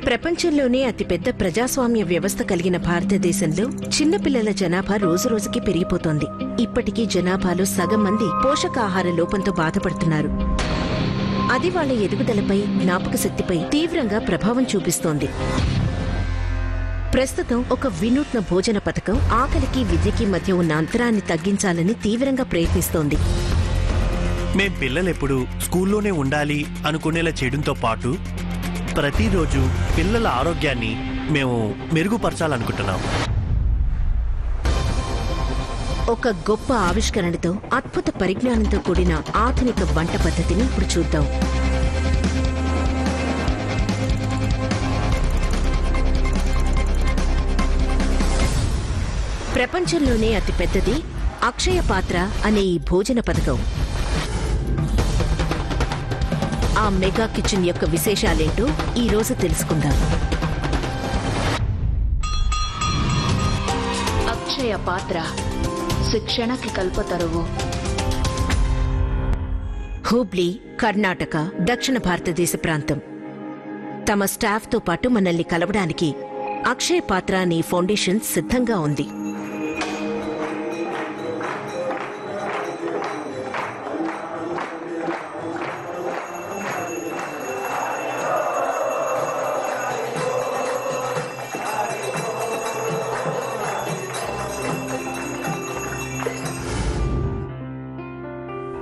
ప్రపంచంలోనే అతిపెద్ద ప్రజాస్వామ్య వ్యవస్థ కలిగిన భారతదేశంలో చిన్నపిల్లల జనాభా రోజురోజుకి పెరిగిపోతోంది. ఇప్పటికీ జనాభాలో సగం మంది పోషకాహార లోపంతో బాధపడుతున్నారు. అది వాళ్ల ఎదుగుదలపై, జ్ఞాపక శక్తిపై తీవ్రంగా ప్రభావం చూపిస్తోంది. ప్రస్తుతం ఒక వినూత్న భోజన పథకం ఆకలికి, విద్యకి మధ్య ఉన్న అంతరాన్ని తగ్గించాలని తీవ్రంగా ప్రయత్నిస్తోంది. మేం పిల్లలెప్పుడు స్కూల్లోనే ఉండాలి అనుకునేలా చేయడంతో పాటు ప్రతిరోజు పిల్లల ఆరోగ్యాన్ని మేము మెరుగుపరచాలనుకుంటున్నాం. ఒక గొప్ప ఆవిష్కరణతో, అద్భుత పరిజ్ఞానంతో కూడిన ఆధునిక వంట పద్ధతిని ఇప్పుడు చూద్దాం. ప్రపంచంలోనే అతిపెద్దది అక్షయ పాత్ర అనే ఈ భోజన పథకం. ఆ మెగా కిచెన్ యొక్క విశేషాలేంటో ఈ రోజు తెలుసుకుందాం. అక్షయ పాత్ర శిక్షణకి కల్పతరువు. హూబ్లీ, కర్ణాటక, దక్షిణ భారతదేశ ప్రాంతం. తమ స్టాఫ్తో పాటు మనల్ని కలవడానికి అక్షయ పాత్ర అనే ఫౌండేషన్ సిద్ధంగా ఉంది.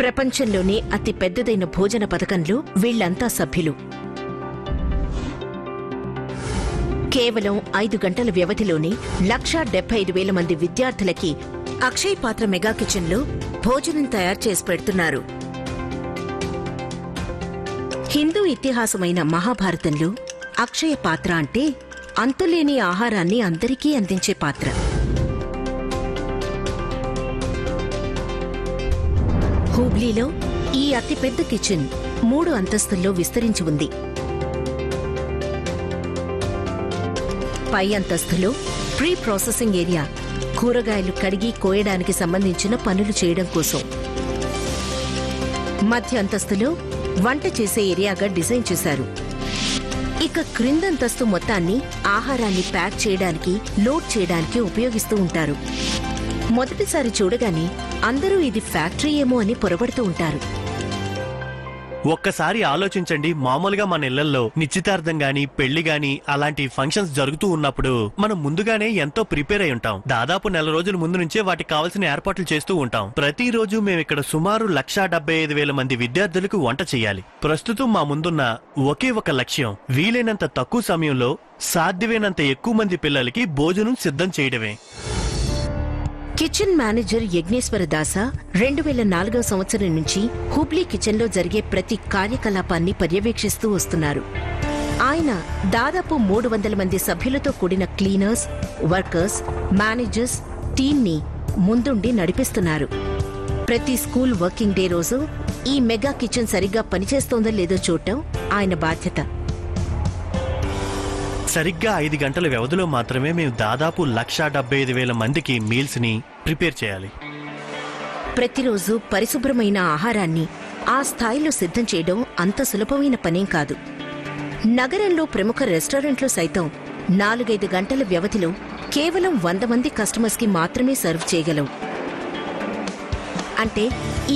ప్రపంచంలోనే అతి పెద్దదైన భోజన పథకంలో వీళ్లంతా సభ్యులు. కేవలం 5 గంటల వ్యవధిలోనే 1,75,000 మంది విద్యార్థులకి అక్షయ్ పాత్ర మెగా కిచెన్లో భోజనం తయారు చేసి పెడుతున్నారు. హిందూ ఇతిహాసమైన మహాభారతంలో అక్షయ పాత్ర అంటే అంతులేని ఆహారాన్ని అందరికీ అందించే పాత్ర. హూబ్లీలో ఈ అతిపెద్ద కిచెన్ 3 అంతస్తుల్లో విస్తరించి ఉంది. పై అంతస్తులో ప్రీ ప్రాసెసింగ్ ఏరియా, కూరగాయలు కడిగి కోయడానికి సంబంధించిన పనులు చేయడం కోసం. మధ్య అంతస్తులో వంట చేసే ఏరియాగా డిజైన్ చేశారు. ఇక క్రిందంతస్తు మొత్తాన్ని ఆహారాన్ని ప్యాక్ చేయడానికి, లోడ్ చేయడానికి ఉపయోగిస్తూ ఉంటారు. మొదటిసారి చూడగానే అందరూ ఇది ఫ్యాక్టరీ ఏమో అని పొరబడుతూ ఉంటారు. ఒక్కసారి ఆలోచించండి, మామూలుగా మన ఇళ్లలో నిశ్చితార్థం గాని, పెళ్లి గాని అలాంటి ఫంక్షన్స్ జరుగుతూ ఉన్నప్పుడు మనం ముందుగానే ఎంతో ప్రిపేర్ అయి ఉంటాం. దాదాపు 4 రోజుల ముందు నుంచే వాటికి కావాల్సిన ఏర్పాట్లు చేస్తూ ఉంటాం. ప్రతిరోజు మేము ఇక్కడ సుమారు 1,75,000 మంది విద్యార్థులకు వంట చేయాలి. ప్రస్తుతం మా ముందున్న ఒకే ఒక లక్ష్యం, వీలైనంత తక్కువ సమయంలో సాధ్యమైనంత ఎక్కువ మంది పిల్లలకి భోజనం సిద్ధం చేయడమే. కిచెన్ మేనేజర్ యజ్ఞేశ్వర దాస 2004వ సంవత్సరం నుంచి హుబ్లీ కిచెన్లో జరిగే ప్రతి కార్యకలాపాన్ని పర్యవేక్షిస్తూ వస్తున్నారు. ఆయన దాదాపు 300 మంది సభ్యులతో కూడిన క్లీనర్స్, వర్కర్స్, మేనేజర్స్ టీమ్ని ముందుండి నడిపిస్తున్నారు. ప్రతి స్కూల్ వర్కింగ్ డే రోజు ఈ మెగా కిచెన్ సరిగ్గా పనిచేస్తోందో లేదో చూడటం ఆయన బాధ్యత. సరిగ్గా 5 గంటల వ్యవధిలో మాత్రమే మేము దాదాపు 1,75,000 మందికి మీల్స్ ని ప్రిపేర్ చేయాలి. ప్రతిరోజు పరిశుభ్రమైన ఆహారాన్ని ఆ స్థాయిలో సిద్ధం చేయడం అంత సులభమైన పనేం కాదు. నగరంలో ప్రముఖ రెస్టారెంట్లు సైతం 4-5 గంటల వ్యవధిలో కేవలం 100 మంది కస్టమర్స్ కి మాత్రమే సర్వ్ చేయగలవు. అంటే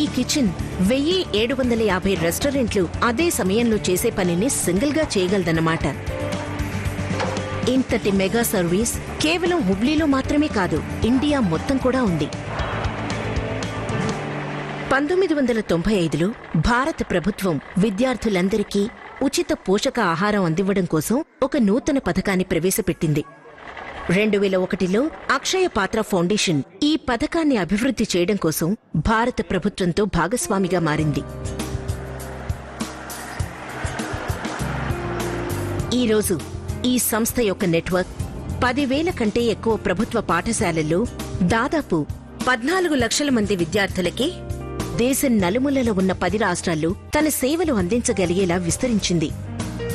ఈ కిచెన్ 1,750 రెస్టారెంట్లు అదే సమయంలో చేసే పనిని సింగిల్ గా చేయగలదన్నమాట. ఇంతటి మెగా సర్వీస్ కేవలం హుబ్లీలో మాత్రమే కాదు, ఇండియా మొత్తం కూడా ఉంది. 1995లో భారత ప్రభుత్వం విద్యార్థులందరికీ ఉచిత పోషక ఆహారం అందివ్వడం కోసం ఒక నూతన పథకాన్ని ప్రవేశపెట్టింది. 2001లో అక్షయ పాత్ర ఫౌండేషన్ ఈ పథకాన్ని అభివృద్ధి చేయడం కోసం భారత ప్రభుత్వంతో భాగస్వామిగా మారింది. ఈరోజు ఈ సంస్థ యొక్క నెట్వర్క్ 10,000 కంటే ఎక్కువ ప్రభుత్వ పాఠశాలల్లో దాదాపు 14 లక్షల మంది విద్యార్థులకి దేశం నలుమూలలో ఉన్న 10 రాష్ట్రాల్లో తన సేవలు అందించగలిగేలా విస్తరించింది.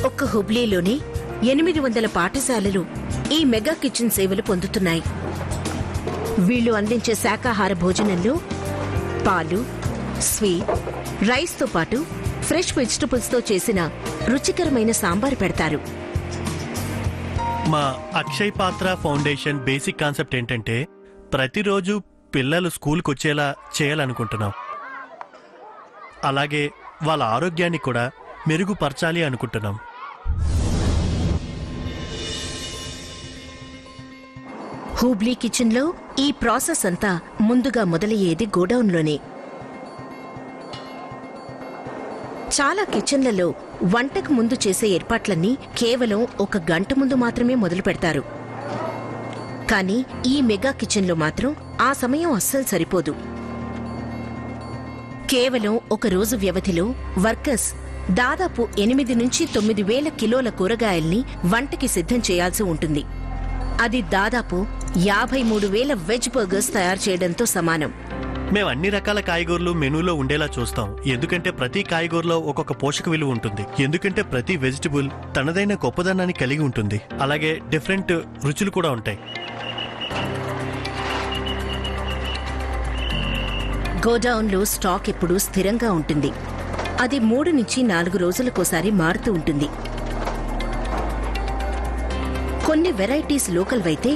ఒక్క హుబ్లీలోనే 800 పాఠశాలలు ఈ మెగా కిచెన్ సేవలు పొందుతున్నాయి. వీళ్లు అందించే శాకాహార భోజనంలో పాలు, స్వీట్, రైస్తో పాటు ఫ్రెష్ వెజిటబుల్స్తో చేసిన రుచికరమైన సాంబార్ పెడతారు. మా అక్షయ్ పాత్ర ఫౌండేషన్ బేసిక్ కాన్సెప్ట్ ఏంటంటే ప్రతిరోజు పిల్లలు స్కూల్కి వచ్చేలా చేయాలనుకుంటున్నాం. అలాగే వాళ్ళ ఆరోగ్యాన్ని కూడా మెరుగుపరచాలి అనుకుంటున్నాం. హూబ్లీ కిచెన్లో ఈ ప్రాసెస్ అంతా ముందుగా మొదలయ్యేది గోడౌన్లోనే. చాలా కిచెన్లలో వంటకు ముందు చేసే ఏర్పాట్లన్నీ కేవలం 1 గంట ముందు మాత్రమే మొదలు పెడతారు. కానీ ఈ మెగా కిచెన్లో మాత్రం ఆ సమయం అస్సలు సరిపోదు. కేవలం 1 రోజు వ్యవధిలో వర్కర్స్ దాదాపు 8 నుంచి 9 వేల కిలోల కూరగాయల్ని వంటకి సిద్ధం చేయాల్సి ఉంటుంది. అది దాదాపు 53,000 వెజ్ బర్గర్స్ తయారు చేయడంతో సమానం. మేము అన్ని రకాల కాయగూరలు మెనూలో ఉండేలా చూస్తాం. ఎందుకంటే ప్రతి కాయగూరలో ఒక్కొక్క పోషక విలువ ఉంటుంది. ఎందుకంటే ప్రతి వెజిటబుల్ తనదైన గొప్పదనాన్ని కలిగి ఉంటుంది. అలాగే డిఫరెంట్ రుచులు కూడా ఉంటాయి. గోడౌన్లో స్టాక్ ఎప్పుడూ స్థిరంగా ఉంటుంది. అది 3 నుంచి 4 రోజులకోసారి మారుతూ ఉంటుంది. కొన్ని వెరైటీస్ లోకల్వైతే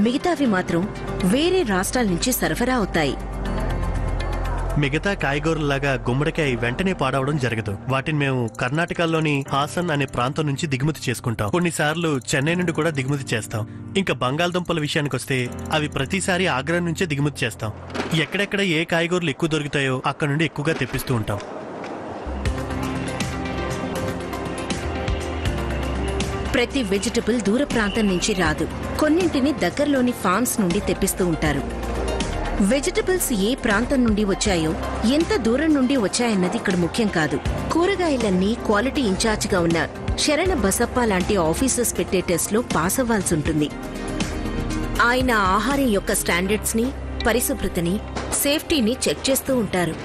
మిగతావి మాత్రం వేరే రాష్ట్రాల నుంచి సరఫరా అవుతాయి. మిగతా కాయగూరలాగా గుమ్మడికాయ వెంటనే పాడవడం జరగదు. వాటిని మేము కర్ణాటకలోని హాసన్ అనే ప్రాంతం నుంచి దిగుమతి చేసుకుంటాం. కొన్నిసార్లు చెన్నై నుండి కూడా దిగుమతి చేస్తాం. ఇంకా బంగాళదుంపల విషయానికి వస్తే అవి ప్రతిసారి ఆగ్రా నుంచే దిగుమతి చేస్తాం. ఎక్కడెక్కడ ఏ కాయగూరలు ఎక్కువ దొరుకుతాయో అక్కడ నుండి ఎక్కువగా తెప్పిస్తూ ఉంటాం. ప్రతి వెజిటబుల్ దూర ప్రాంతం నుంచి రాదు. కొన్నింటిని దగ్గరలోని ఫార్మ్స్ నుండి తెప్పిస్తూ ఉంటారు. వెజిటబుల్స్ ఏ ప్రాంతం నుండి వచ్చాయో, ఎంత దూరం నుండి వచ్చాయన్నది ఇక్కడ ముఖ్యం కాదు. కూరగాయలన్నీ క్వాలిటీ ఇన్ఛార్జిగా ఉన్న శరణ బసప్ప లాంటి ఆఫీసర్స్ పెట్టే టెస్ట్లో పాస్ అవ్వాల్సి ఉంటుంది. ఆయన ఆహారం యొక్క స్టాండర్డ్స్ ని, పరిశుభ్రతని, సేఫ్టీని చెక్ చేస్తూ ఉంటారు.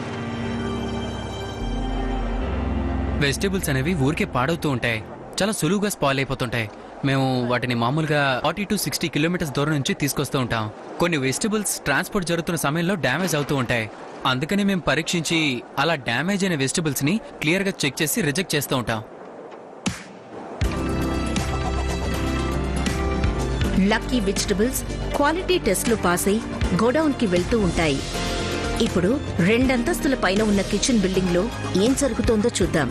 వెజిటబుల్స్ అనేవి ఊరికే పాడవుతూ ఉంటాయి. చాలా సులువుగా స్పాయిల్ అయిపోతుంటాయి. మేము వాటిని మామూలుగా 40 to 60 కిలోమీటర్స్ దూరం నుంచి తీసుకొస్తూ ఉంటాం. కొన్ని వెజిటబుల్స్ ట్రాన్స్పోర్ట్ జరుగుతున్న సమయంలో డ్యామేజ్ అవుతూ ఉంటాయి. అందుకని మేము పరీక్షించి అలా డ్యామేజ్ అయిన వెజిటబుల్స్ ని క్లియర్ గా చెక్ చేసి రిజెక్ట్ చేస్తూ ఉంటాం. లక్కీ వెజిటబుల్స్ క్వాలిటీ టెస్ట్లు పాస్ అయి గోడౌన్ కి వెళ్తూ ఉంటాయి. ఇప్పుడు 2 అంతస్తుల పైన ఉన్న కిచెన్ బిల్డింగ్ లో ఏం జరుగుతోందో చూద్దాం.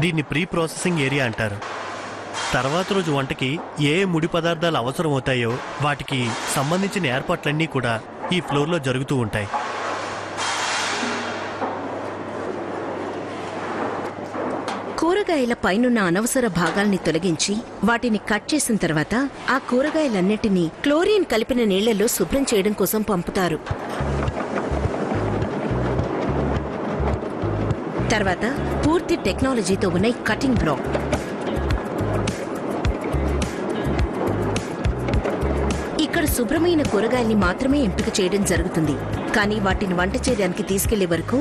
దీన్ని ప్రీ ప్రాసెసింగ్ ఏరియా అంటారు. తర్వాత రోజు వంటకి ఏ ముడి పదార్థాలు అవసరం అవుతాయో వాటికి సంబంధించిన ఏర్పాట్లన్నీ కూడా ఈ ఫ్లోర్లో జరుగుతూ ఉంటాయి. కూరగాయల పైనున్న అనవసర భాగాల్ని తొలగించి వాటిని కట్ చేసిన తర్వాత ఆ కూరగాయలన్నిటినీ క్లోరిన్ కలిపిన నీళ్లలో శుభ్రం చేయడం కోసం పంపుతారు. తర్వాత పూర్తి టెక్నాలజీతో ఉన్న కటింగ్ బ్లాక్. ఇక్కడ శుభ్రమైన కూరగాయల్ని మాత్రమే ఎంపిక చేయడం జరుగుతుంది. కానీ వాటిని వంట చేయడానికి తీసుకెళ్లే వరకు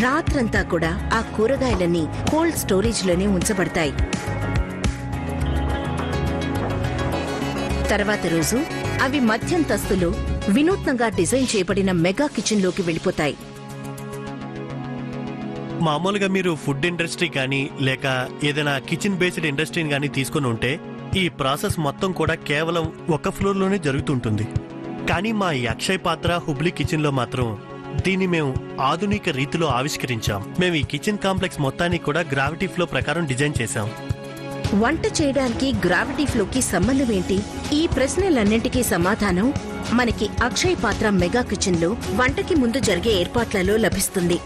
రాత్రంతా కూడా ఆ కూరగాయలన్నీ కోల్డ్ స్టోరేజ్లోనే ఉంచబడతాయి. తర్వాత రోజు అవి మధ్యంతస్తులో వినూత్నంగా డిజైన్ చేయబడిన మెగా కిచెన్లోకి వెళ్ళిపోతాయి. మామూలుగా మీరు ఫుడ్ ఇండస్ట్రీ కానీ లేక ఏదైనా కిచెన్ బేస్డ్ ఇండస్ట్రీని కానీ తీసుకుని ఉంటే ఈ ప్రాసెస్ మొత్తం కూడా కేవలం ఒక ఫ్లోర్లోనే జరుగుతుంటుంది. కానీ మా ఈ అక్షయ్ పాత్ర హుబ్లీ కిచెన్లో మాత్రం దీన్ని మేము ఆధునిక రీతిలో ఆవిష్కరించాం. మేము ఈ కిచెన్ కాంప్లెక్స్ మొత్తాన్ని కూడా గ్రావిటీ ఫ్లో ప్రకారం డిజైన్ చేశాం. వంట చేయడానికి గ్రావిటీ ఫ్లోకి సంబంధం ఏంటి? ఈ ప్రశ్నలన్నింటికీ సమాధానం మనకి అక్షయ్ పాత్ర మెగా కిచెన్లో వంటకి ముందు జరిగే ఏర్పాట్లలో లభిస్తుంది.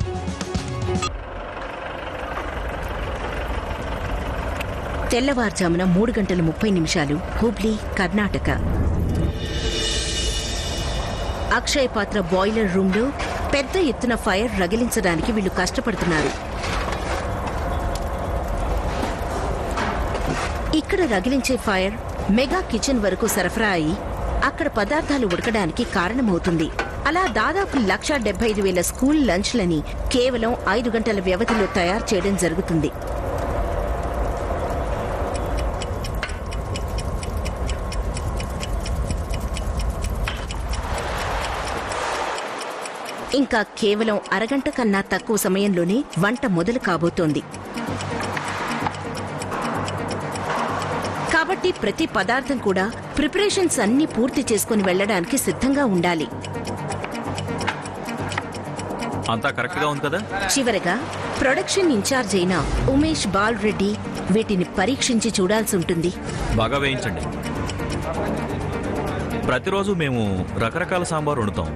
తెల్లవారుజామున 3:30 హుబ్లీ, కర్ణాటక. అక్షయ్ పాత్ర బాయిలర్ రూమ్లో పెద్ద ఎత్తున ఫైర్ రగిలించడానికి వీళ్లు కష్టపడుతున్నారు. ఇక్కడ రగిలించే ఫైర్ మెగా కిచెన్ వరకు సరఫరా అయి అక్కడ పదార్థాలు ఉడకడానికి కారణమవుతుంది. అలా దాదాపు 1,75,000 స్కూల్ లంచ్లని కేవలం 5 గంటల వ్యవధిలో తయారు చేయడం జరుగుతుంది. ఇంకా కేవలం అరగంట కన్నా తక్కువ సమయంలోనే వంట మొదలు కాబోతోంది. కాబట్టి ప్రతి పదార్థం కూడా ప్రిపరేషన్స్ అన్నీ పూర్తి చేసుకుని వెళ్లడానికి సిద్ధంగా ఉండాలి. అంతా కరెక్ట్ గా ఉంది కదా? చివరగా ప్రొడక్షన్ ఇన్ఛార్జ్ అయిన ఉమేష్ బాల్ రెడ్డి వీటిని పరీక్షించి చూడాల్సి ఉంటుంది. బాగా వేయించండి. ప్రతిరోజు మేము రకరకాల సాంబార్ వండుతాం.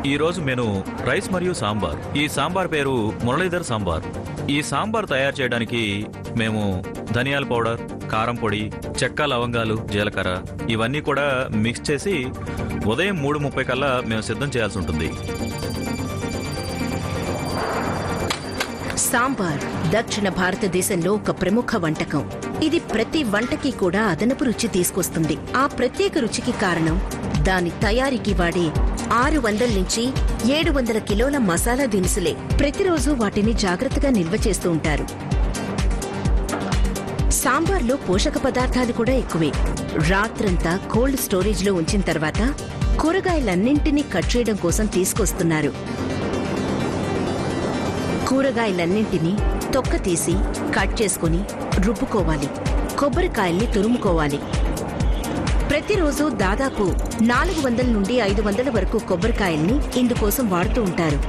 ఈ రోజు మెను రైస్ మరియు సాంబార్. ఈ సాంబార్ పేరు మురళీధర్ సాంబార్. ఈ సాంబార్ తయారు చేయడానికి మేము ధనియాల పౌడర్, కారం పొడి, చెక్క, లవంగాలు, జీలకర్ర ఇవన్నీ కూడా మిక్స్ చేసి ఉదయం 3:30 కల్లా మేము సిద్ధం చేయాల్సి ఉంటుంది. సాంబార్ దక్షిణ భారతదేశంలో ఒక ప్రముఖ వంటకం. ఇది ప్రతి వంటకి కూడా అదనపు రుచి తీసుకొస్తుంది. ఆ ప్రత్యేక రుచికి కారణం దాని తయారీకి వాడే 600 నుంచి 700 కిలోల మసాలా దినుసులే. ప్రతిరోజు వాటిని జాగ్రత్తగా నిల్వ చేస్తూ ఉంటారు. సాంబార్లో పోషక పదార్థాలు కూడా ఎక్కువే. రాత్రంతా కోల్డ్ స్టోరేజ్ లో ఉంచిన తర్వాత కూరగాయలన్నింటినీ కట్ చేయడం కోసం తీసుకొస్తున్నారు. కూరగాయలన్నింటినీ తొక్క తీసి కట్ చేసుకుని రుబ్బుకోవాలి. కొబ్బరికాయల్ని తురుముకోవాలి. ప్రతిరోజు దాదాపు 400 నుండి 500 వరకు కొబ్బరికాయల్ని ఇందుకోసం వాడుతూ ఉంటారు.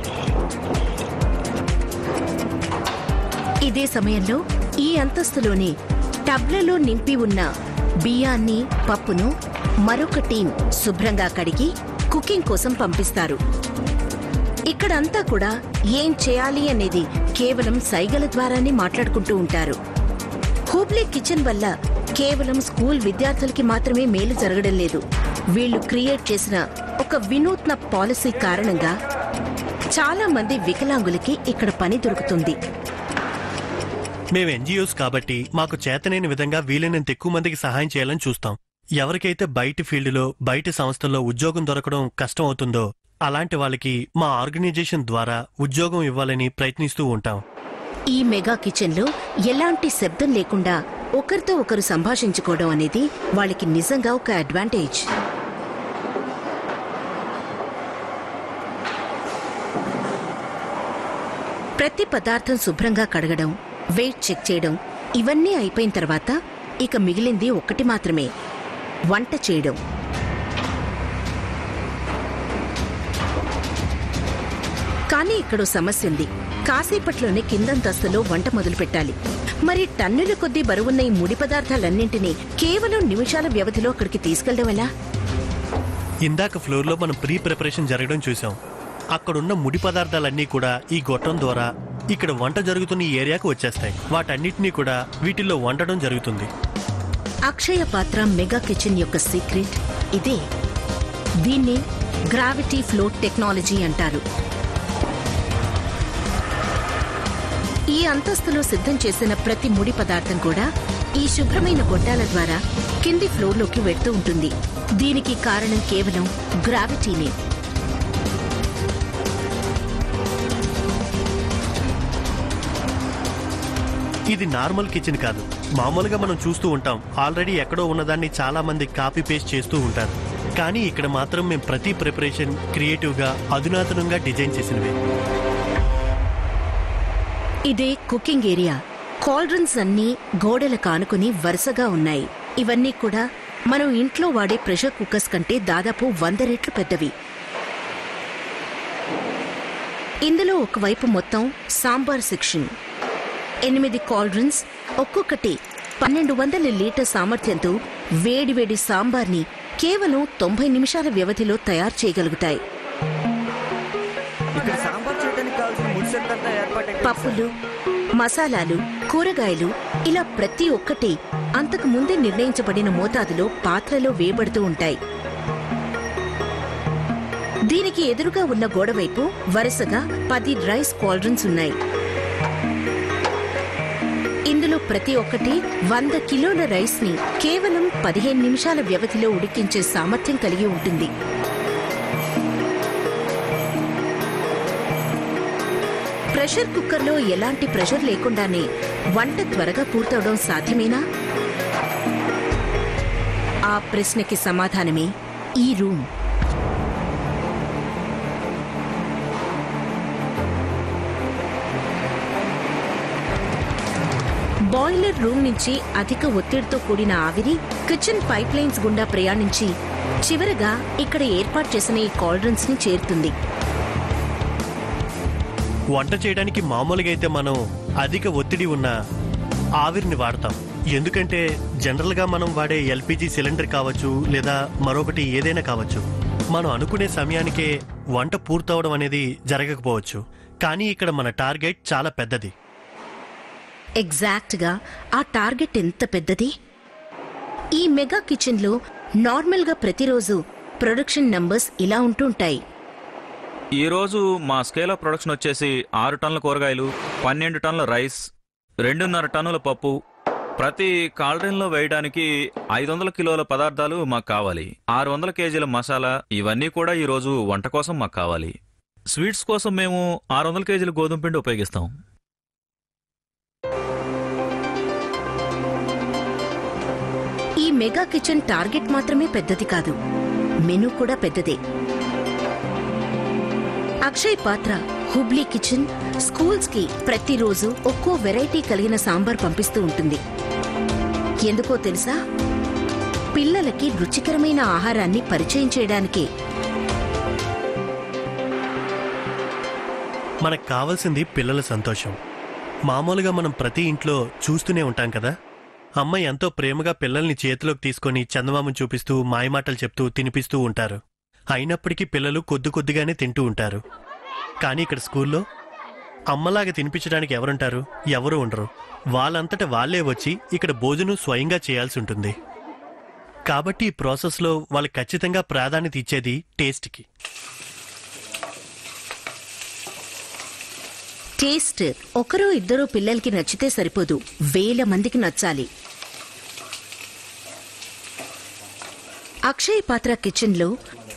ఇదే సమయంలో ఈ అంతస్తులోనే టబ్లలో నింపి ఉన్న బియ్యాన్ని, పప్పును మరొక టీం శుభ్రంగా కడిగి కుకింగ్ కోసం పంపిస్తారు. ఇక్కడంతా కూడా ఏం చేయాలి అనేది కేవలం సైగల ద్వారానే మాట్లాడుకుంటూ ఉంటారు. హూబ్లీ కిచెన్ వల్ల కేవలం స్కూల్ విద్యార్థులకి మాత్రమే మేలు జరగడం లేదు. వీళ్లు క్రియేట్ చేసిన ఒక వినూత్న పాలసీ కారణంగా చాలా మంది వికలాంగులకి ఇక్కడ పని దొరుకుతుంది. మేము ఎన్జిఓస్ కాబట్టి మాకు చేతనైన విధంగా వీలైనంత ఎక్కువ మందికి సహాయం చేయాలని చూస్తాం. ఎవరికైతే బయటి ఫీల్డ్లో, బయటి సంస్థల్లో ఉద్యోగం దొరకడం కష్టం అవుతుందో అలాంటి వాళ్ళకి మా ఆర్గనైజేషన్ ద్వారా ఉద్యోగం ఇవ్వాలని ప్రయత్నిస్తూ ఉంటాం. ఈ మెగా కిచెన్లో ఎలాంటి శబ్దం లేకుండా ఒకరితో ఒకరు సంభాషించుకోవడం అనేది వాళ్ళకి నిజంగా ఒక అడ్వాంటేజ్. ప్రతి పదార్థం శుభ్రంగా కడగడం, వెయిట్ చెక్ చేయడం ఇవన్నీ అయిపోయిన తర్వాత ఇక మిగిలింది ఒక్కటి మాత్రమే, వంట చేయడం. కానీ ఇక్కడో సమస్య ఉంది. కాసేపట్లోనే కిందంతస్తులో వంట మొదలు పెట్టాలి. మరి టన్నుల కొద్దీ బరువున్న ఈ ముడి పదార్థాలన్నింటినీ కేవలం నిమిషాల వ్యవధిలో అక్కడికి తీసుకెళ్లడం ఎలా? ఇందాక ఫ్లోర్లో మనం ప్రీ ప్రిపరేషన్ జరగడం చూసాం. అక్కడున్న ముడి పదార్థాలన్నీ కూడా ఈ గొట్టం ద్వారా ఇక్కడ వంట జరుగుతున్న ఈ ఏరియాకు వచ్చేస్తాయి. వాటన్నిటినీ కూడా వీటిల్లో వండడం జరుగుతుంది. అక్షయ పాత్ర మెగా కిచెన్ యొక్క సీక్రెట్ ఇదే. దీన్ని గ్రావిటీ ఫ్లోట్ టెక్నాలజీ అంటారు. ఈ అంతస్తులో సిద్ధం చేసిన ప్రతి ముడి పదార్థం కూడా ఈ శుభ్రమైన గొట్టాల ద్వారా కింది ఫ్లోర్లోకి వెళ్తూ ఉంటుంది. దీనికి కారణం కేవలం గ్రావిటీనే. ఇది నార్మల్ కిచెన్ కాదు. మామూలుగా మనం చూస్తూ ఉంటాం, ఆల్రెడీ ఎక్కడో ఉన్నదాన్ని చాలా మంది కాపీ పేస్ట్ చేస్తూ ఉంటారు. కానీ ఇక్కడ మాత్రం మేము ప్రతి ప్రిపరేషన్ క్రియేటివ్గా, అధునాతనంగా డిజైన్ చేసినవి. ఇదే కుకింగ్ ఏరియా. కాల్డ్రన్స్ అన్నీ గోడలకు ఆనుకుని వరుసగా ఉన్నాయి. ఇవన్నీ కూడా మనం ఇంట్లో వాడే ప్రెషర్ కుక్కర్స్ కంటే దాదాపు 100 రెట్లు పెద్దవి. ఇందులో ఒకవైపు మొత్తం సాంబార్ సెక్షన్. 8 కాల్డ్రన్స్ ఒక్కొక్కటి 1200 లీటర్ సామర్థ్యంతో వేడివేడి సాంబార్ని కేవలం 90 నిమిషాల వ్యవధిలో తయారు చేయగలుగుతాయి. పప్పులు, మసాలాలు, కూరగాయలు ఇలా ప్రతి ఒక్కటి అంతకు ముందే నిర్ణయించబడిన మోతాదులో పాత్రలో వేయబడుతూ ఉంటాయి. దీనికి ఎదురుగా ఉన్న గోడవైపు వరుసగా 10 రైస్ కాల్డ్రన్స్ ఉన్నాయి. ఇందులో ప్రతి ఒక్కటి 100 కిలోల రైస్ ని కేవలం 15 నిమిషాల వ్యవధిలో ఉడికించే సామర్థ్యం కలిగి ఉంటుంది. ప్రెషర్ కుక్కర్లో ఎలాంటి ప్రెషర్ లేకుండానే వంట త్వరగా పూర్తవడం సాధ్యమేనా? ఆ ప్రశ్నకి సమాధానమే ఈ రూమ్. బాయిలర్ రూమ్ నుంచి అధిక ఒత్తిడితో కూడిన ఆవిరి కిచెన్ పైప్ లైన్స్ గుండా ప్రయాణించి చివరగా ఇక్కడ ఏర్పాటు చేసిన ఈ కాల్డ్రన్స్ ని చేరుతుంది. వంట చేయడానికి మామూలుగా అయితే మనం అధిక ఒత్తిడి ఉన్న ఆవిరిని వాడతాం. ఎందుకంటే జనరల్ గా మనం వాడే ఎల్పిజి సిలిండర్ కావచ్చు లేదా మరొకటి ఏదైనా కావచ్చు, మనం అనుకునే సమయానికే వంట పూర్తవడం అనేది జరగకపోవచ్చు. కానీ ఇక్కడ మన టార్గెట్ చాలా పెద్దది. ఎగ్జాక్ట్ గా ఆ టార్గెట్ ఎంత పెద్దది? ఈ మెగా కిచెన్ లో నార్మల్ గా ప్రతిరోజు ప్రొడక్షన్ నంబర్స్ ఇలా ఉంటుంటాయి. ఈ రోజు మా స్కేల్ ఆఫ్ ప్రొడక్షన్ వచ్చేసి 6 టన్నుల కూరగాయలు, 12 టన్నుల రైస్, 2.5 టన్నుల పప్పు. ప్రతి కాల్డ్రన్లో వేయడానికి 500 కిలోల పదార్థాలు మాకు కావాలి. 600 కేజీల మసాలా, ఇవన్నీ కూడా ఈ రోజు వంట కోసం మాకు కావాలి. స్వీట్స్ కోసం మేము 600 కేజీల గోధుమ పిండి ఉపయోగిస్తాం. ఈ మెగా కిచెన్ టార్గెట్ మాత్రమే పెద్దది కాదు, మెనూ కూడా పెద్దదే. అక్షయ్ పాత్ర హుబ్లీ కిచెన్ స్కూల్స్ కి ప్రతిరోజు ఒక్కో వెరైటీ కలిగిన సాంబార్ పంపిస్తూ ఉంటుంది. ఎందుకో తెలుసా? పిల్లలకి రుచికరమైన ఆహారాన్ని పరిచయం చేయడానికే. మనకు కావాల్సింది పిల్లల సంతోషం. మామూలుగా మనం ప్రతి ఇంట్లో చూస్తూనే ఉంటాం కదా, అమ్మ ఎంతో ప్రేమగా పిల్లల్ని చేతిలోకి తీసుకొని చందమామను చూపిస్తూ మాయమాటలు చెప్తూ తినిపిస్తూ ఉంటారు. అయినప్పటికీ పిల్లలు కొద్దిగానే తింటూ ఉంటారు. కానీ ఇక్కడ స్కూల్లో అమ్మలాగా తినిపించడానికి ఎవరుంటారు? ఎవరూ ఉండరు. వాళ్ళంతట వాళ్లే వచ్చి ఇక్కడ భోజనం స్వయంగా చేయాల్సి ఉంటుంది. కాబట్టి ఈ ప్రాసెస్లో వాళ్ళు ఖచ్చితంగా ప్రాధాన్యత ఇచ్చేది టేస్ట్కి. టేస్ట్ ఒకరో ఇద్దరో పిల్లలకి నచ్చితే సరిపోదు, వేల మందికి నచ్చాలి. అక్షయ్ పాత్ర కిచెన్ లో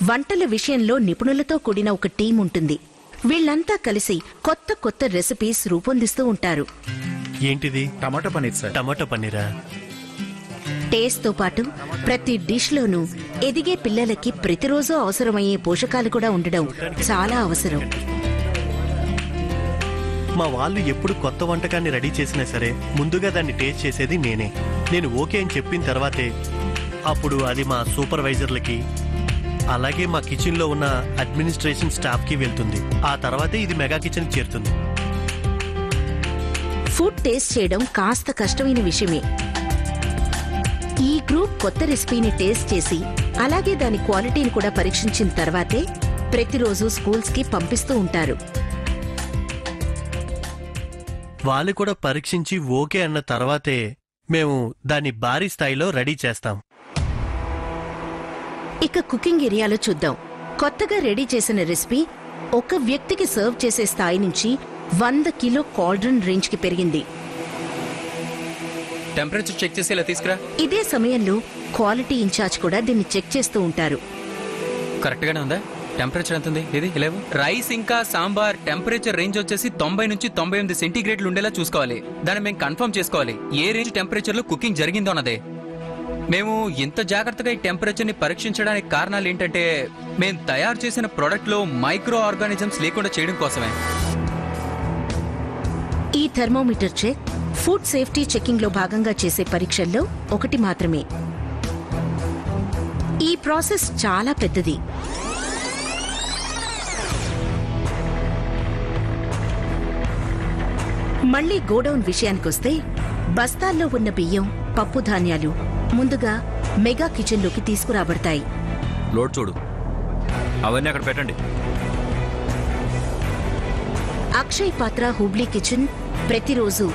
వంటల విషయంలో నిపుణులతో కూడిన ఒక టీం ఉంటుంది. వీళ్లంతా కలిసి కొత్త రెసిపీస్ రూపొందిస్తూ ఉంటారు. ఏంటిది? Tomato paneer sir. టమాటో పన్నీరా? టేస్ట్ తో పాటు ప్రతి డిష్ లోనూ ఎదిగే పిల్లలకి ప్రతిరోజు అవసరమయ్యే పోషకాలు కూడా ఉండడం చాలా అవసరం. మా వాళ్ళు ఎప్పుడు కొత్త వంటకాన్ని రెడీ చేసినా సరే ముందుగా దాన్ని టేస్ట్ చేసేది నేనే. నేను ఓకే అని చెప్పిన తర్వాతే అప్పుడు అది మా సూపర్వైజర్లకి, అలాగే మా కిచెన్లో ఉన్న అడ్మినిస్ట్రేషన్ స్టాఫ్కి వెళ్తుంది. ఆ తర్వాతే ఇది మెగా కిచెన్ చేరుతుంది. ఫుడ్ టేస్ట్ చేయడం కాస్త కష్టమైన విషయమే. ఈ గ్రూప్ కొత్త రెసిపీని టేస్ట్ చేసి అలాగే దాని క్వాలిటీని కూడా పరీక్షించిన తర్వాతే ప్రతిరోజు స్కూల్స్ కి పంపిస్తూ ఉంటారు. వాళ్ళు కూడా పరీక్షించి ఓకే అన్న తర్వాతే మేము దాన్ని భారీ స్థాయిలో రెడీ చేస్తాం. ఇక కుకింగ్ ఏరియాలో చూద్దాం. కొత్తగా రెడీ చేసిన రెసిపీ ఒక వ్యక్తికి సర్వ్ చేసే స్థాయి నుంచి 100 కిలో కాల్డ్రన్ రేంజ్ కి పెరిగింది. టెంపరేచర్ చెక్ చేసి ఇలా తీసుకురా. ఇదే సమయంలో క్వాలిటీ ఇన్ఛార్జ్ కూడా దీన్ని చెక్ చేస్తూ ఉంటారు. కరెక్ట్ గానే ఉందా? టెంపరేచర్ ఎంత ఉంది? ఇది 11. రైస్ ఇంకా సాంబార్ టెంపరేచర్ రేంజ్ వచ్చేసి 90 నుంచి 98 సెంటీగ్రేడ్లు ఉండేలా చూసుకోవాలి. దాన్ని మేము కన్ఫర్మ్ చేసుకోవాలి ఏ రేంజ్ టెంపరేచర్ లో కుకింగ్ జరిగిందో అన్నదే. మేము ఇంత జాగ్రత్తగా ఈ టెంపరేచర్ ని పరీక్షించడానికి కారణాలు ఏంటంటే మేము తయారు చేసిన ప్రొడక్ట్ లో మైక్రో ఆర్గానిజమ్స్ లేకుండా చేయడం కోసమే. ఈ thermometer check food safety checking లో భాగంగా చేసే పరీక్షల్లో ఒకటి మాత్రమే. ఈ ప్రాసెస్ చాలా పెద్దది. మళ్లీ గోడౌన్ విషయానికొస్తే బస్తాల్లో ఉన్న బియ్యం, పప్పు ధాన్యాలు ముందుగా మెగా కిచెన్లోకి తీసుకురాబడతాయి. లోడ్ చూడు, అవన్నీ అక్కడ పెట్టండి. అక్షయ్ పాత్ర హుబ్లీ కిచెన్ ప్రతిరోజు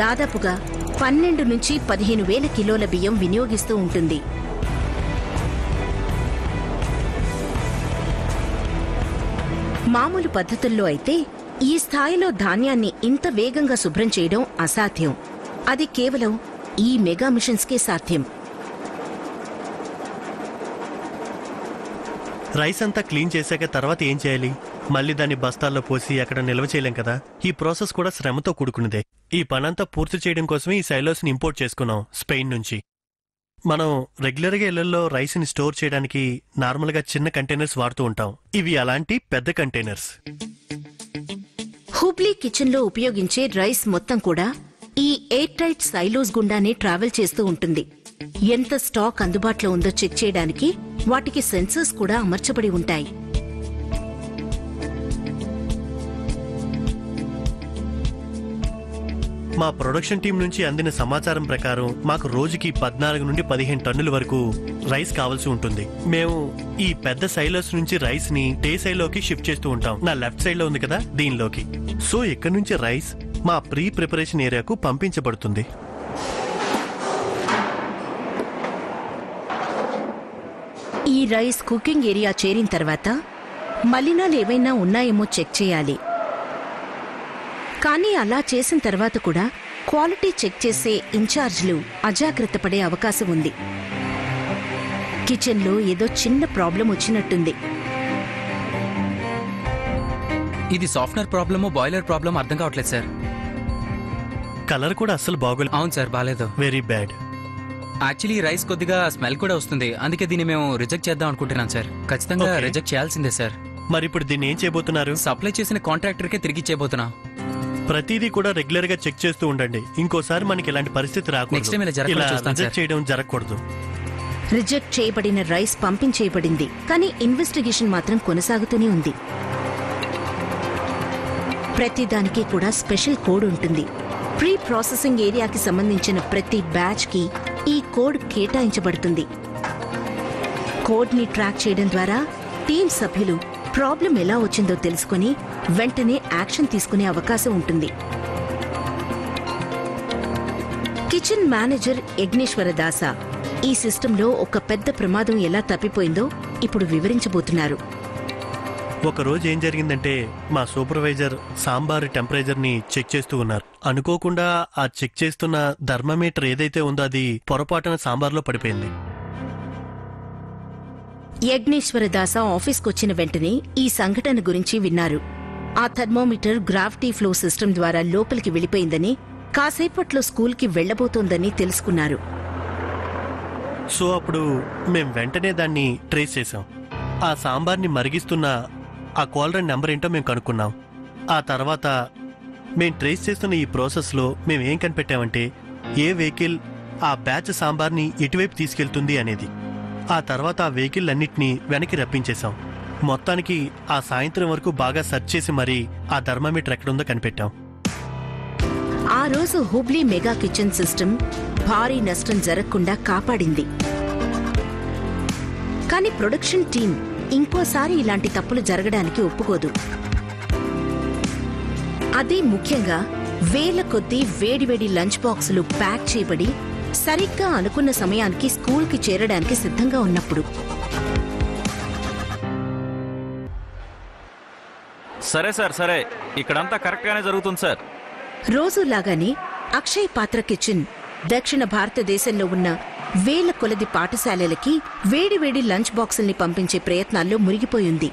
దాదాపుగా 12 నుంచి 15,000 కిలోల బియ్యం వినియోగిస్తూ ఉంటుంది. మామూలు పద్ధతుల్లో అయితే ఈ స్థాయిలో ధాన్యాన్ని ఇంత వేగంగా శుభ్రం చేయడం అసాధ్యం. అది కేవలం ఈ మెగా మిషన్స్కే సాధ్యం. రైస్ అంతా క్లీన్ చేశాక తర్వాత ఏం చేయాలి? మళ్ళీ దాన్ని బస్తాల్లో పోసి అక్కడ నిల్వ చేయలేం కదా. ఈ ప్రాసెస్ కూడా శ్రమతో కూడుకున్నదే. ఈ పనంతా పూర్తి చేయడం కోసమే ఈ సైలోస్ని ఇంపోర్ట్ చేసుకున్నాం స్పెయిన్ నుంచి. మనం రెగ్యులర్గా ఇళ్లలో రైస్ని స్టోర్ చేయడానికి నార్మల్గా చిన్న కంటైనర్స్ వాడుతూ ఉంటాం. ఇవి అలాంటి పెద్ద కంటైనర్స్. హుబ్లీ కిచెన్లో ఉపయోగించే రైస్ మొత్తం కూడా ఈ ఎయిర్ టైట్ సైలోస్ గుండానే ట్రావెల్ చేస్తూ ఉంటుంది. ఎంత స్టాక్ అందుబాటులో ఉందో చెక్ చేయడానికి వాటికి సెన్సర్స్ కూడా అమర్చబడి ఉంటాయి. మా ప్రొడక్షన్ టీం నుంచి అందిన సమాచారం ప్రకారం మాకు రోజుకి 14 నుండి 15 టన్నుల వరకు రైస్ కావాల్సి ఉంటుంది. మేము ఈ పెద్ద సైలోస్ నుంచి రైస్ ని టే సైలోకి షిఫ్ట్ చేస్తూ ఉంటాం. నా లెఫ్ట్ సైడ్ లో ఉంది కదా, దీనిలోకి. సో ఇక్కడ నుంచి రైస్ మా ప్రీ ప్రిపరేషన్ ఏరియాకు పంపించబడుతుంది. ఈ రైస్ కుకింగ్ ఏరియా చేరిన తర్వాత మలినాలు ఏవైనా ఉన్నాయేమో చెక్ చేయాలి. కానీ అలా చేసిన తర్వాత కూడా క్వాలిటీ చెక్ చేసే ఇన్ఛార్జ్లు అజాగ్రత్త పడే అవకాశం ఉంది. కిచెన్లో ఏదో చిన్న ప్రాబ్లం వచ్చినట్టుంది. ఇది సాఫ్ట్వేర్ ప్రాబ్లమో బాయిలర్ ప్రాబ్లమో అర్థం కావట్లేదు సార్. కలర్ కూడా అస్సలు బాగోలేదు. అవును సార్, బాలేదు. Very bad. యాక్చువల్లీ రైస్ కొద్దిగా స్మెల్ కూడా వస్తుంది. అందుకే దీన్ని మేము రిజెక్ట్ చేద్దాం అనుకుంటున్నాం సార్. ఖచ్చితంగా Okay. రిజెక్ట్ చేయాల్సిందే సార్. మరి ఇప్పుడు దీన్ని ఏం చేయబోతున్నారు? సప్లై చేసిన కాంట్రాక్టర్కే తిరిగి ఇచ్చేయబోతున్నాం. ప్రతిదీ కూడా రెగ్యులర్ గా చెక్ చేస్తూ ఉండండి. ఇంకోసారి మనకి ఇలాంటి పరిస్థితి Next time ఇలా రాకూడదు. జరగకుండా ఇలా చూస్తాం, రిజెక్ట్ సార్. చేయడం జరగకూడదు. రిజెక్ట్ చేయబడిన రైస్ పంపించేయబడింది, కానీ ఇన్వెస్టిగేషన్ మాత్రం కొనసాగుతూనే ఉంది. ప్రతిదానికి కూడా స్పెషల్ కోడ్ ఉంటుంది. ప్రీ ప్రాసెసింగ్ ఏరియాకి సంబంధించిన ప్రతి బ్యాచ్ కి ఈ కోడ్ కేటాయించబడుతుంది. కోడ్ ని ట్రాక్ చేయడం ద్వారా టీం సభ్యులు ప్రాబ్లం ఎలా వచ్చిందో తెలుసుకుని వెంటనే యాక్షన్ తీసుకునే అవకాశం ఉంటుంది. కిచెన్ మేనేజర్ యజ్ఞేశ్వర దాస ఈ సిస్టంలో ఒక పెద్ద ప్రమాదం ఎలా తప్పిపోయిందో ఇప్పుడు వివరించబోతున్నారు. ఒక రోజు ఏం జరిగిందంటే మా సూపర్వైజర్ సాంబార్ టెంపరేచర్ ని చెక్ చేస్తూ ఉన్నారు. అనుకోకుండా ఆ చెక్ చేస్తున్న థర్మామీటర్ ఏదైతే ఉందో అది పొరపాటున సాంబార్లో పడిపోయింది. యజ్ఞేశ్వర దాస ఆఫీస్కొచ్చిన వెంటనే ఈ సంఘటన గురించి విన్నారు. ఆ థర్మోమీటర్ గ్రావిటీ ఫ్లో సిస్టమ్ ద్వారా లోపలికి వెళ్ళిపోయిందని, కాసేపట్లో స్కూల్కి వెళ్లబోతోందని తెలుసుకున్నారు. సో అప్పుడు మేం వెంటనే దాన్ని ట్రేస్ చేసాం. ఆ సాంబార్ని మరిగిస్తున్న ఆ కాలర్ నెంబర్ ఏంటో మేము కనుక్కున్నాం. ఆ తర్వాత మేం ట్రేస్ చేస్తున్న ఈ ప్రాసెస్లో మేము ఏం కనిపెట్టామంటే ఏ వెహికల్ ఆ బ్యాచ్ సాంబార్ని ఎటువైపు తీసుకెళ్తుంది అనేది. ఆ తర్వాత ఆ వెహికల్ అన్నిటినీ వెనక్కి రప్పించేశాం. మొత్తానికి ఆ సాయంత్రం వరకు బాగా సెర్చ్ చేసి మరీ ఆ థర్మామీటర్ ఎక్కడుందో కనిపెట్టాం. ఆ రోజు హుబ్లీ మెగా కిచెన్ సిస్టమ్ భారీ నష్టం జరగకుండా కాపాడింది. కానీ ప్రొడక్షన్ టీం ఇంకోసారి ఇలాంటి తప్పులు జరగడానికి ఒప్పుకోదు. అదే ముఖ్యంగా వేల కొద్దీ వేడివేడి లంచ్ బాక్సులు ప్యాక్ చేయబడి సరిగ్గా అనుకున్న సమయానికి స్కూల్కి చేరడానికి సిద్ధంగా ఉన్నప్పుడు. సరే సార్, సరే, ఇక్కడంతా కరెక్ట్ గానే జరుగుతుంది సార్. రోజులాగానే అక్షయ్ పాత్ర కిచెన్ దక్షిణ భారతదేశంలో ఉన్న వేల కొలది పాఠశాలలకి వేడివేడి లంచ్ బాక్సుల్ని పంపించే ప్రయత్నాల్లో మునిగిపోయింది.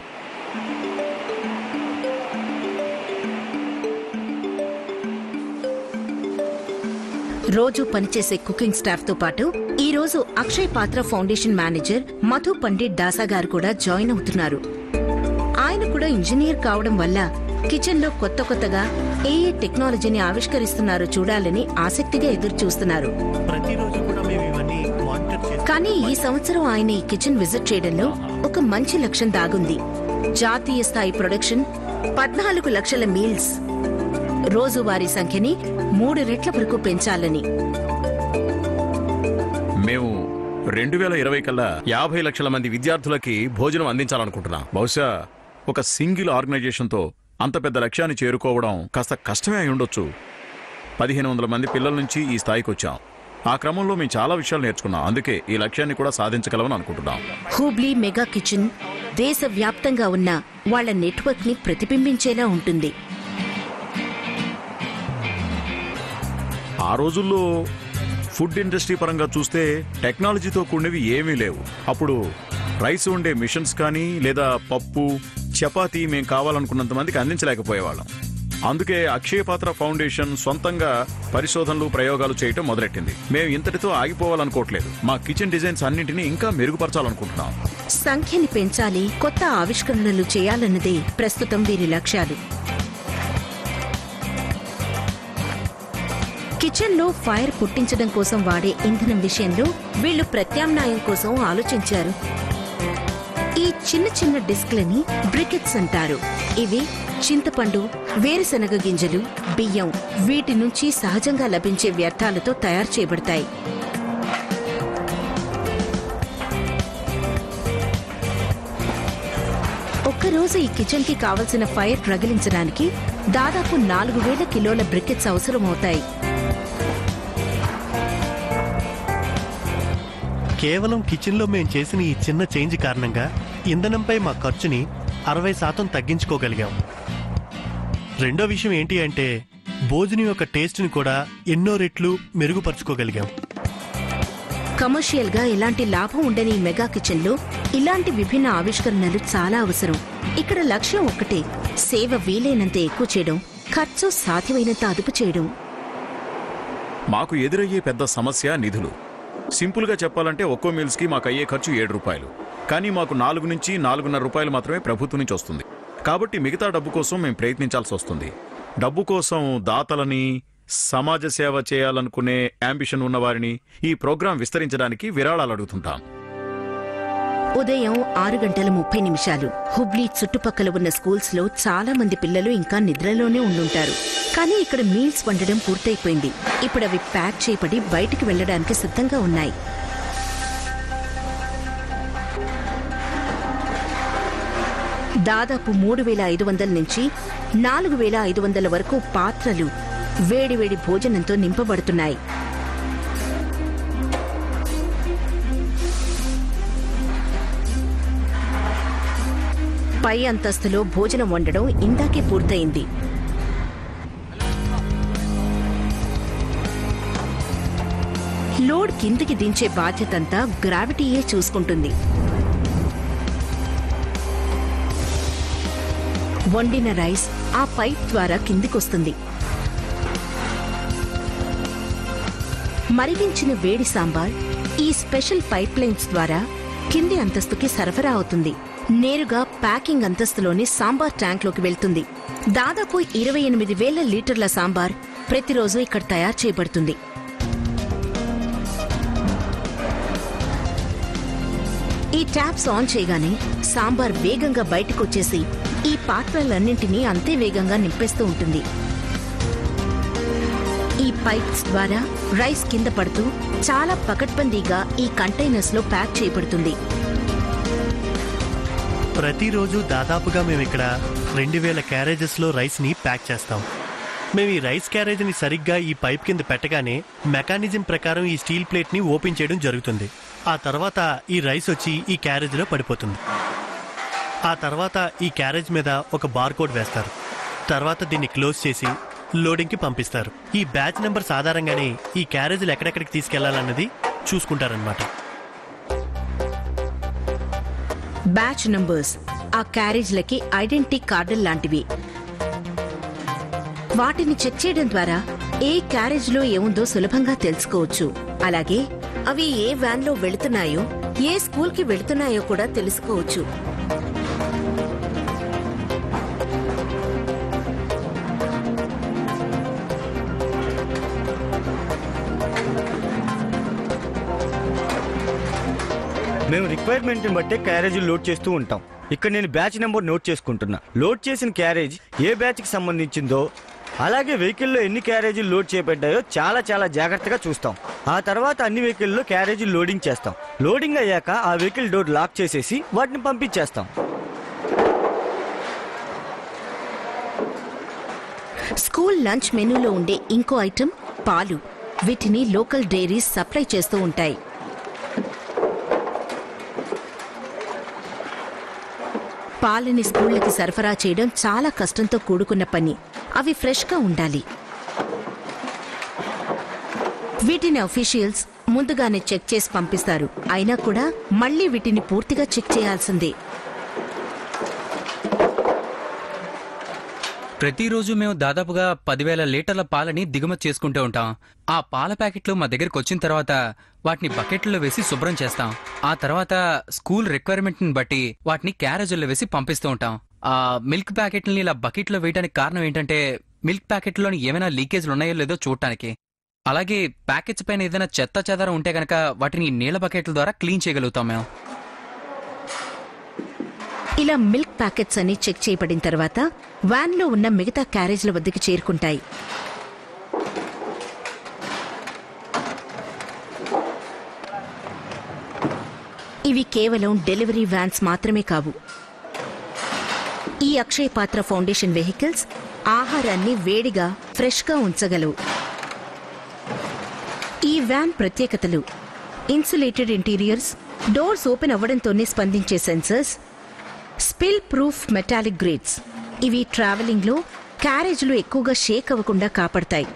రోజు పనిచేసే కుకింగ్ స్టాఫ్ తో పాటు ఈ రోజు అక్షయ్ పాత్ర ఫౌండేషన్ మేనేజర్ మధు పండిట్ దాసా గారు కూడా జాయిన్ అవుతున్నారు. ఆయన కూడా ఇంజనీర్ కావడం వల్ల కిచెన్ లో కొత్తగా ఏ టెక్నాలజీని ఆవిష్కరిస్తున్నారో చూడాలని ఆసక్తిగా ఎదురు చూస్తున్నారు. ప్రతిరోజు కూడా మేము ఇవన్నీ మానిటర్ చేస్తాం. కానీ ఈ సంవత్సరం ఆయన ఈ కిచెన్ విజిట్ చేయడంలో ఒక మంచి లక్ష్యం దాగుంది. జాతీయ స్థాయి ప్రొడక్షన్ 14 లక్షల మీల్స్, రోజువారీ సంఖ్యని 3 రెట్ల వరకు పెంచాలని. మేము 2020 కల్లా 50 లక్షల మంది విద్యార్థులకి భోజనం అందించాలనుకుంటున్నాం. బహుశా ఒక సింగిల్ ఆర్గనైజేషన్తో అంత పెద్ద లక్ష్యాన్ని చేరుకోవడం కాస్త కష్టమే అయి ఉండొచ్చు. 1500 మంది పిల్లల నుంచి ఈ స్థాయికి వచ్చాం. ఆ క్రమంలో మేము చాలా విషయాలు నేర్చుకున్నాం. అందుకే ఈ లక్ష్యాన్ని కూడా సాధించగలమని అనుకుంటున్నాం. హుబ్లీ మెగా కిచెన్ దేశవ్యాప్తంగా ఉన్న వాళ్ల నెట్వర్క్ ని ప్రతిబింబించేలా ఉంటుంది. ఆ రోజుల్లో ఫుడ్ ఇండస్ట్రీ పరంగా చూస్తే టెక్నాలజీతో కూడినవి ఏమీ లేవు. అప్పుడు రైస్ వండే మిషన్స్ కానీ లేదా పప్పు చపాతీ మేము కావాలనుకున్నంత మందికి అందించలేకపోయేవాళ్ళం. అందుకే అక్షయ పాత్ర ఫౌండేషన్ సొంతంగా పరిశోధనలు ప్రయోగాలు చేయటం మొదలెట్టింది. మేము ఇంతటితో ఆగిపోవాలనుకోవట్లేదు. మా కిచెన్ డిజైన్స్ అన్నింటినీ ఇంకా మెరుగుపరచాలనుకుంటున్నాం. సంఖ్యని పెంచాలి, కొత్త ఆవిష్కరణలు చేయాలన్నదే ప్రస్తుతం వీరి లక్ష్యాలు. కిచెన్ లో ఫైర్ పుట్టించడం కోసం వాడే ఇంధనం విషయంలో వీళ్ళు ప్రత్యామ్నాయం కోసం ఆలోచించారు. ఈ చిన్న చిన్న డిస్క్లని బ్రికెట్స్ అంటారు. ఇవి చింతపండు, వేరుశనగ గింజలు, బియ్యం వీటి నుంచి సహజంగా లభించే వ్యర్థాలతో తయారు చేయబడతాయి. ఒక్కరోజు ఈ కిచెన్ కి కావలసిన ఫైర్ రగిలించడానికి దాదాపు 4000 కిలోల బ్రికెట్స్ అవసరమవుతాయి. కేవలం కిచెన్ లో మేం చేసిన ఈ చిన్న చేంజ్ కారణంగా ఇంధనంపై మా ఖర్చుని 60% తగ్గించుకోగలిగాం. రెండో విషయం ఏంటి అంటే భోజనం యొక్క టేస్ట్ ని కూడా ఎన్నో రెట్లు మెరుగుపరుచుకోగలిగాం. కమర్షియల్ గా ఎలాంటి లాభం ఉండని ఈ మెగా కిచెన్ లో ఇలాంటి విభిన్న ఆవిష్కరణలు చాలా అవసరం. ఇక్కడ లక్ష్యం ఒక్కటే, సేవ వీలైనంత ఎక్కువ చేయడం, ఖర్చు సాధ్యమైనంత అదుపు చేయడం. మాకు ఎదురయ్యే పెద్ద సమస్య నిధులు. సింపుల్గా చెప్పాలంటే ఒక్కో మీల్స్కి మాకు అయ్యే ఖర్చు 7 రూపాయలు. కానీ మాకు 4 నుంచి 4.5 రూపాయలు మాత్రమే ప్రభుత్వం నుంచి వస్తుంది. కాబట్టి మిగతా డబ్బు కోసం మేము ప్రయత్నించాల్సి వస్తుంది. డబ్బు కోసం దాతలని, సమాజ సేవ చేయాలనుకునే యాంబిషన్ ఉన్నవారిని ఈ ప్రోగ్రాం విస్తరించడానికి విరాళాలు అడుగుతుంటాం. ఉదయం 6:30 హుబ్లీ చుట్టుపక్కల ఉన్న స్కూల్స్ లో చాలా మంది పిల్లలు ఇంకా నిద్రలోనే ఉండుంటారు. కానీ ఇక్కడ మీల్స్ వండడం పూర్తయిపోయింది. ఇప్పుడు అవి ప్యాక్ చేయబడి బయటికి వెళ్లడానికి సిద్ధంగా ఉన్నాయి. దాదాపు 3500 నుంచి 4500 వరకు పాత్రలు వేడివేడి భోజనంతో నింపబడుతున్నాయి. పై అంతస్తులో భోజనం వండడం ఇందాకే పూర్తయింది. లోడ్ కిందికి దించే బాధ్యతంతా గ్రావిటీయే చూసుకుంటుంది. వండిన రైస్ ఆ పైప్ ద్వారా కిందికొస్తుంది. మరిగించిన వేడి సాంబార్ ఈ స్పెషల్ పైప్ లైన్స్ ద్వారా కింది అంతస్తుకి సరఫరా అవుతుంది. నేరుగా ప్యాకింగ్ అంతస్తులోని సాంబార్ ట్యాంక్లోకి వెళ్తుంది. దాదాపు 28,000 లీటర్ల సాంబార్ ప్రతిరోజు ఇక్కడ తయారు చేయబడుతుంది. ఈ ట్యాప్స్ ఆన్ చేయగానే సాంబార్ వేగంగా బయటకొచ్చేసి ఈ పాత్రలన్నింటినీ అంతే వేగంగా నింపేస్తూ ఉంటుంది. ఈ పైప్స్ ద్వారా రైస్ కింద పడుతూ చాలా పకడ్బందీగా ఈ కంటైనర్స్ లో ప్యాక్ చేయబడుతుంది. ప్రతిరోజు దాదాపుగా మేము ఇక్కడ 2000 క్యారేజెస్ లో రైస్ ని ప్యాక్ చేస్తాం. మేము ఈ రైస్ క్యారేజ్ ని సరిగ్గా ఈ పైప్ కింద పెట్టగానే మెకానిజం ప్రకారం ఈ స్టీల్ ప్లేట్ ని ఓపెన్ చేయడం జరుగుతుంది. ఆ తర్వాత ఈ రైస్ వచ్చి ఈ క్యారేజ్ లో పడిపోతుంది. ఆ తర్వాత ఈ క్యారేజ్ మీద ఒక బార్ కోడ్ వేస్తారు. తర్వాత దీన్ని క్లోజ్ చేసి లోడింగ్ కి పంపిస్తారు. ఈ బ్యాచ్ నెంబర్స్ ఆధారంగానే ఈ క్యారేజీలు ఎక్కడెక్కడికి తీసుకెళ్లాలన్నది చూసుకుంటారన్నమాట. బ్యాచ్ నంబర్స్ ఆ క్యారేజ్లకి ఐడెంటిటీ కార్డులు లాంటివి. వాటిని చెక్ చేయడం ద్వారా ఏ క్యారేజ్ లో ఏముందో సులభంగా తెలుసుకోవచ్చు. అలాగే అవి ఏ వ్యాన్ లో వెళుతున్నాయో, ఏ స్కూల్ కి వెళుతున్నాయో కూడా తెలుసుకోవచ్చు. మేము రిక్వైర్మెంట్ ని బట్టే క్యారేజీలు లోడ్ చేస్తూ ఉంటాం. ఇక్కడ నేను బ్యాచ్ నెంబర్ నోట్ చేసుకుంటున్నా. లోడ్ చేసిన క్యారేజ్ ఏ బ్యాచ్ కి సంబంధించిందో, అలాగే వెహికల్లో ఎన్ని క్యారేజీలు లోడ్ చేయబడ్డాయో చాలా చాలా జాగ్రత్తగా చూస్తాం. ఆ తర్వాత అన్ని వెహికల్లో క్యారేజీలు లోడింగ్ చేస్తాం. లోడింగ్ అయ్యాక ఆ వెహికల్ డోర్ లాక్ చేసేసి వాటిని పంపించేస్తాం. స్కూల్ లంచ్ మెనూలో ఉండే ఇంకో ఐటెం పాలు. వీటిని లోకల్ డైరీస్ సప్లై చేస్తూ ఉంటాయి. పాలని స్కూళ్లకి సరఫరా చేయడం చాలా కష్టంతో కూడుకున్న పని. అవి ఫ్రెష్గా ఉండాలి. వీటిని అఫీషియల్స్ ముందుగానే చెక్ చేసి పంపిస్తారు. అయినా కూడా మళ్లీ వీటిని పూర్తిగా చెక్ చేయాల్సిందే. ప్రతిరోజు మేము దాదాపుగా 10,000 లీటర్ల పాలని దిగుమతి చేసుకుంటూ ఉంటాం. ఆ పాల ప్యాకెట్లు మా దగ్గరికి వచ్చిన తర్వాత వాటిని బకెట్లో వేసి శుభ్రం చేస్తాం. ఆ తర్వాత స్కూల్ రిక్వైర్మెంట్ ని బట్టి వాటిని క్యారేజీల్లో వేసి పంపిస్తూ ఉంటాం. ఆ మిల్క్ ప్యాకెట్లని ఇలా బకెట్లో వేయడానికి కారణం ఏంటంటే మిల్క్ ప్యాకెట్లోని ఏమైనా లీకేజ్లు ఉన్నాయో లేదో చూడటానికి. అలాగే ప్యాకెట్స్ పైన ఏదైనా చెత్త చెదారం ఉంటే గనక వాటిని నీళ్ల బకెట్ల ద్వారా క్లీన్ చేయగలుగుతాం మేము. ఇలా మిల్క్ ప్యాకెట్స్ అన్ని చెక్ చేయబడిన తర్వాత వ్యాన్లో ఉన్న మిగతా క్యారేజ్ల వద్దకు చేరుకుంటాయి. ఇవి కేవలం డెలివరీ వ్యాన్స్ మాత్రమే కావు. ఈ అక్షయ్ పాత్ర ఫౌండేషన్ వెహికల్స్ ఆహారాన్ని వేడిగా ఫ్రెష్గా ఉంచగలవు. ఈ వ్యాన్ ప్రత్యేకతలు: ఇన్సులేటెడ్ ఇంటీరియర్స్, డోర్స్ ఓపెన్ అవ్వడంతోనే స్పందించే sensors, spill proof metallic grades. ఇవి ట్రావెలింగ్లో క్యారేజ్లు ఎక్కువగా షేక్ అవ్వకుండా కాపాడతాయి.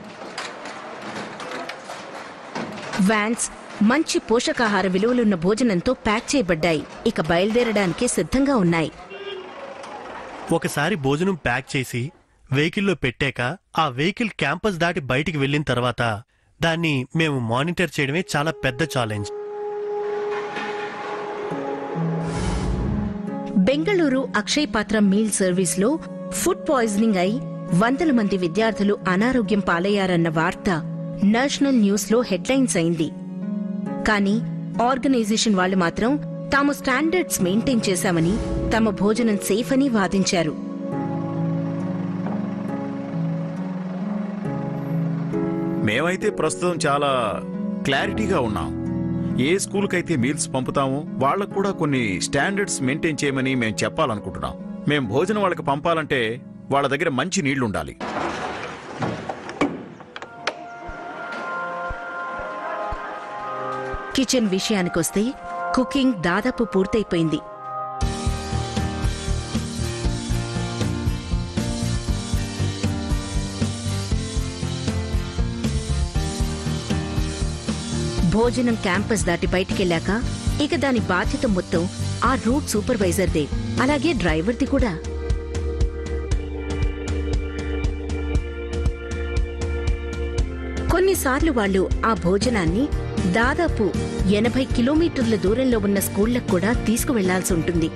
వ్యాన్స్ మంచి పోషకాహార విలువలున్న భోజనంతో ప్యాక్ చేయబడ్డాయి. ఇక బయలుదేరడానికి సిద్ధంగా ఉన్నాయి. ఒకసారి భోజనం ప్యాక్ చేసి వెహికల్లో పెట్టాక ఆ వెహికల్ క్యాంపస్ దాటి బయటికి వెళ్ళిన తర్వాత దాన్ని మేము మానిటర్ చేయడమే చాలా పెద్ద ఛాలెంజ్. బెంగళూరు అక్షయ్ పాత్ర మీల్ సర్వీస్లో ఫుడ్ పాయిజనింగ్ అయి 100 మంది విద్యార్థులు అనారోగ్యం పాలయ్యారన్న వార్త నేషనల్ న్యూస్లో హెడ్లైన్స్ అయింది. కానీ ఆర్గనైజేషన్ వాళ్లు మాత్రం తాము స్టాండర్డ్స్ మెయింటైన్ చేశామని, తమ భోజనం సేఫ్ అని వాదించారు. మేమైతే ప్రస్తుతం చాలా క్లారిటీగా ఉన్నాం. ఏ స్కూల్కైతే మీల్స్ పంపుతామో వాళ్లకు కూడా కొన్ని స్టాండర్డ్స్ మెయింటైన్ చేయమని మేము చెప్పాలనుకుంటున్నాం. మేం భోజనం వాళ్ళకి పంపాలంటే వాళ్ళ దగ్గర మంచి నీళ్లుండాలి. కిచెన్ విషయానికొస్తే కుకింగ్ దాదాపు పూర్తయిపోయింది. భోజనం క్యాంపస్ దాటి బయటికెళ్లాక ఇక దాని బాధ్యత మొత్తం ఆ రూట్ సూపర్వైజర్దే, అలాగే డ్రైవర్ది కూడా. కొన్నిసార్లు వాళ్ళు ఆ భోజనాన్ని దాదాపు 80 కిలోమీటర్ల దూరంలో ఉన్న స్కూళ్లకు కూడా తీసుకువెళ్లాల్సి ఉంటుంది.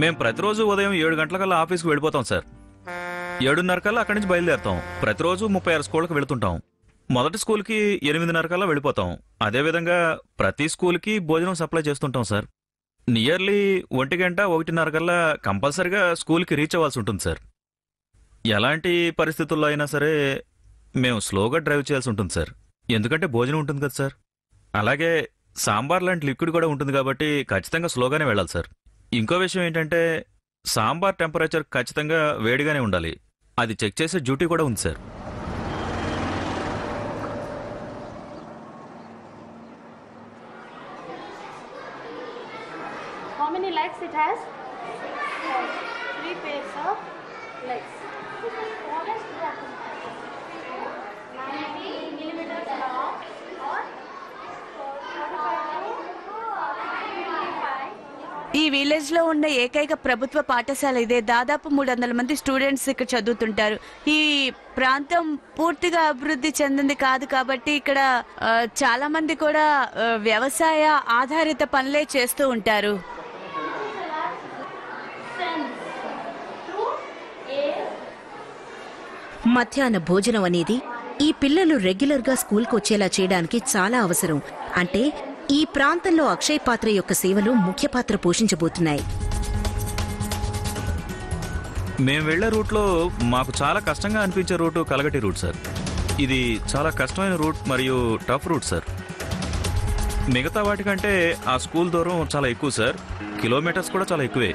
మేం ప్రతిరోజు ఉదయం 7 గంటలకల్లా ఆఫీస్కి వెళ్ళిపోతాం సార్. 7:30 కల్లా అక్కడి నుంచి బయలుదేరుతాం. ప్రతిరోజు 36 స్కూళ్ళకి వెళుతుంటాం. మొదటి స్కూల్కి 8:30 కల్లా వెళ్ళిపోతాం. అదేవిధంగా ప్రతి స్కూల్కి భోజనం సప్లై చేస్తుంటాం సార్. నియర్లీ 1 గంట 1:30 కల్లా కంపల్సరిగా స్కూల్కి రీచ్ అవ్వాల్సి ఉంటుంది సార్. ఎలాంటి పరిస్థితుల్లో అయినా సరే మేము స్లోగా డ్రైవ్ చేయాల్సి ఉంటుంది సార్. ఎందుకంటే భోజనం ఉంటుంది కదా సార్. అలాగే సాంబార్ లాంటి లిక్విడ్ కూడా ఉంటుంది కాబట్టి ఖచ్చితంగా స్లోగానే వెళ్ళాలి సార్. ఇంకో విషయం ఏంటంటే సాంబార్ టెంపరేచర్ ఖచ్చితంగా వేడిగానే ఉండాలి. అది చెక్ చేసే డ్యూటీ కూడా ఉంది sir. How many legs it has? 3 pairs of legs. 90 millimeters long or 45 ఈ విలేజ్ లో ఉన్న ఏకైక ప్రభుత్వ పాఠశాల ఇదే. దాదాపు 300 మంది స్టూడెంట్స్ ఇక్కడ చదువుతుంటారు. ఈ ప్రాంతం పూర్తిగా అభివృద్ధి చెందింది కాదు కాబట్టి ఇక్కడ చాలా మంది కూడా వ్యవసాయ ఆధారిత పనులే చేస్తూ ఉంటారు. మధ్యాహ్న భోజనం అనేది ఈ పిల్లలు రెగ్యులర్గా స్కూల్కి వచ్చేలా చేయడానికి చాలా అవసరం. అంటే ఈ ప్రాంతంలో అక్షయ్ పాత్ర యొక్క సేవలు ముఖ్య పాత్ర పోషించబోతున్నాయి. మేము వెళ్లే రూట్లో మాకు చాలా కష్టంగా అనిపించే రూటు కలగటి రూట్ సార్. ఇది చాలా కష్టమైన రూట్ మరియు టఫ్ రూట్ సార్. మిగతా వాటికంటే ఆ స్కూల్ దూరం చాలా ఎక్కువ సార్. కిలోమీటర్స్ కూడా చాలా ఎక్కువే.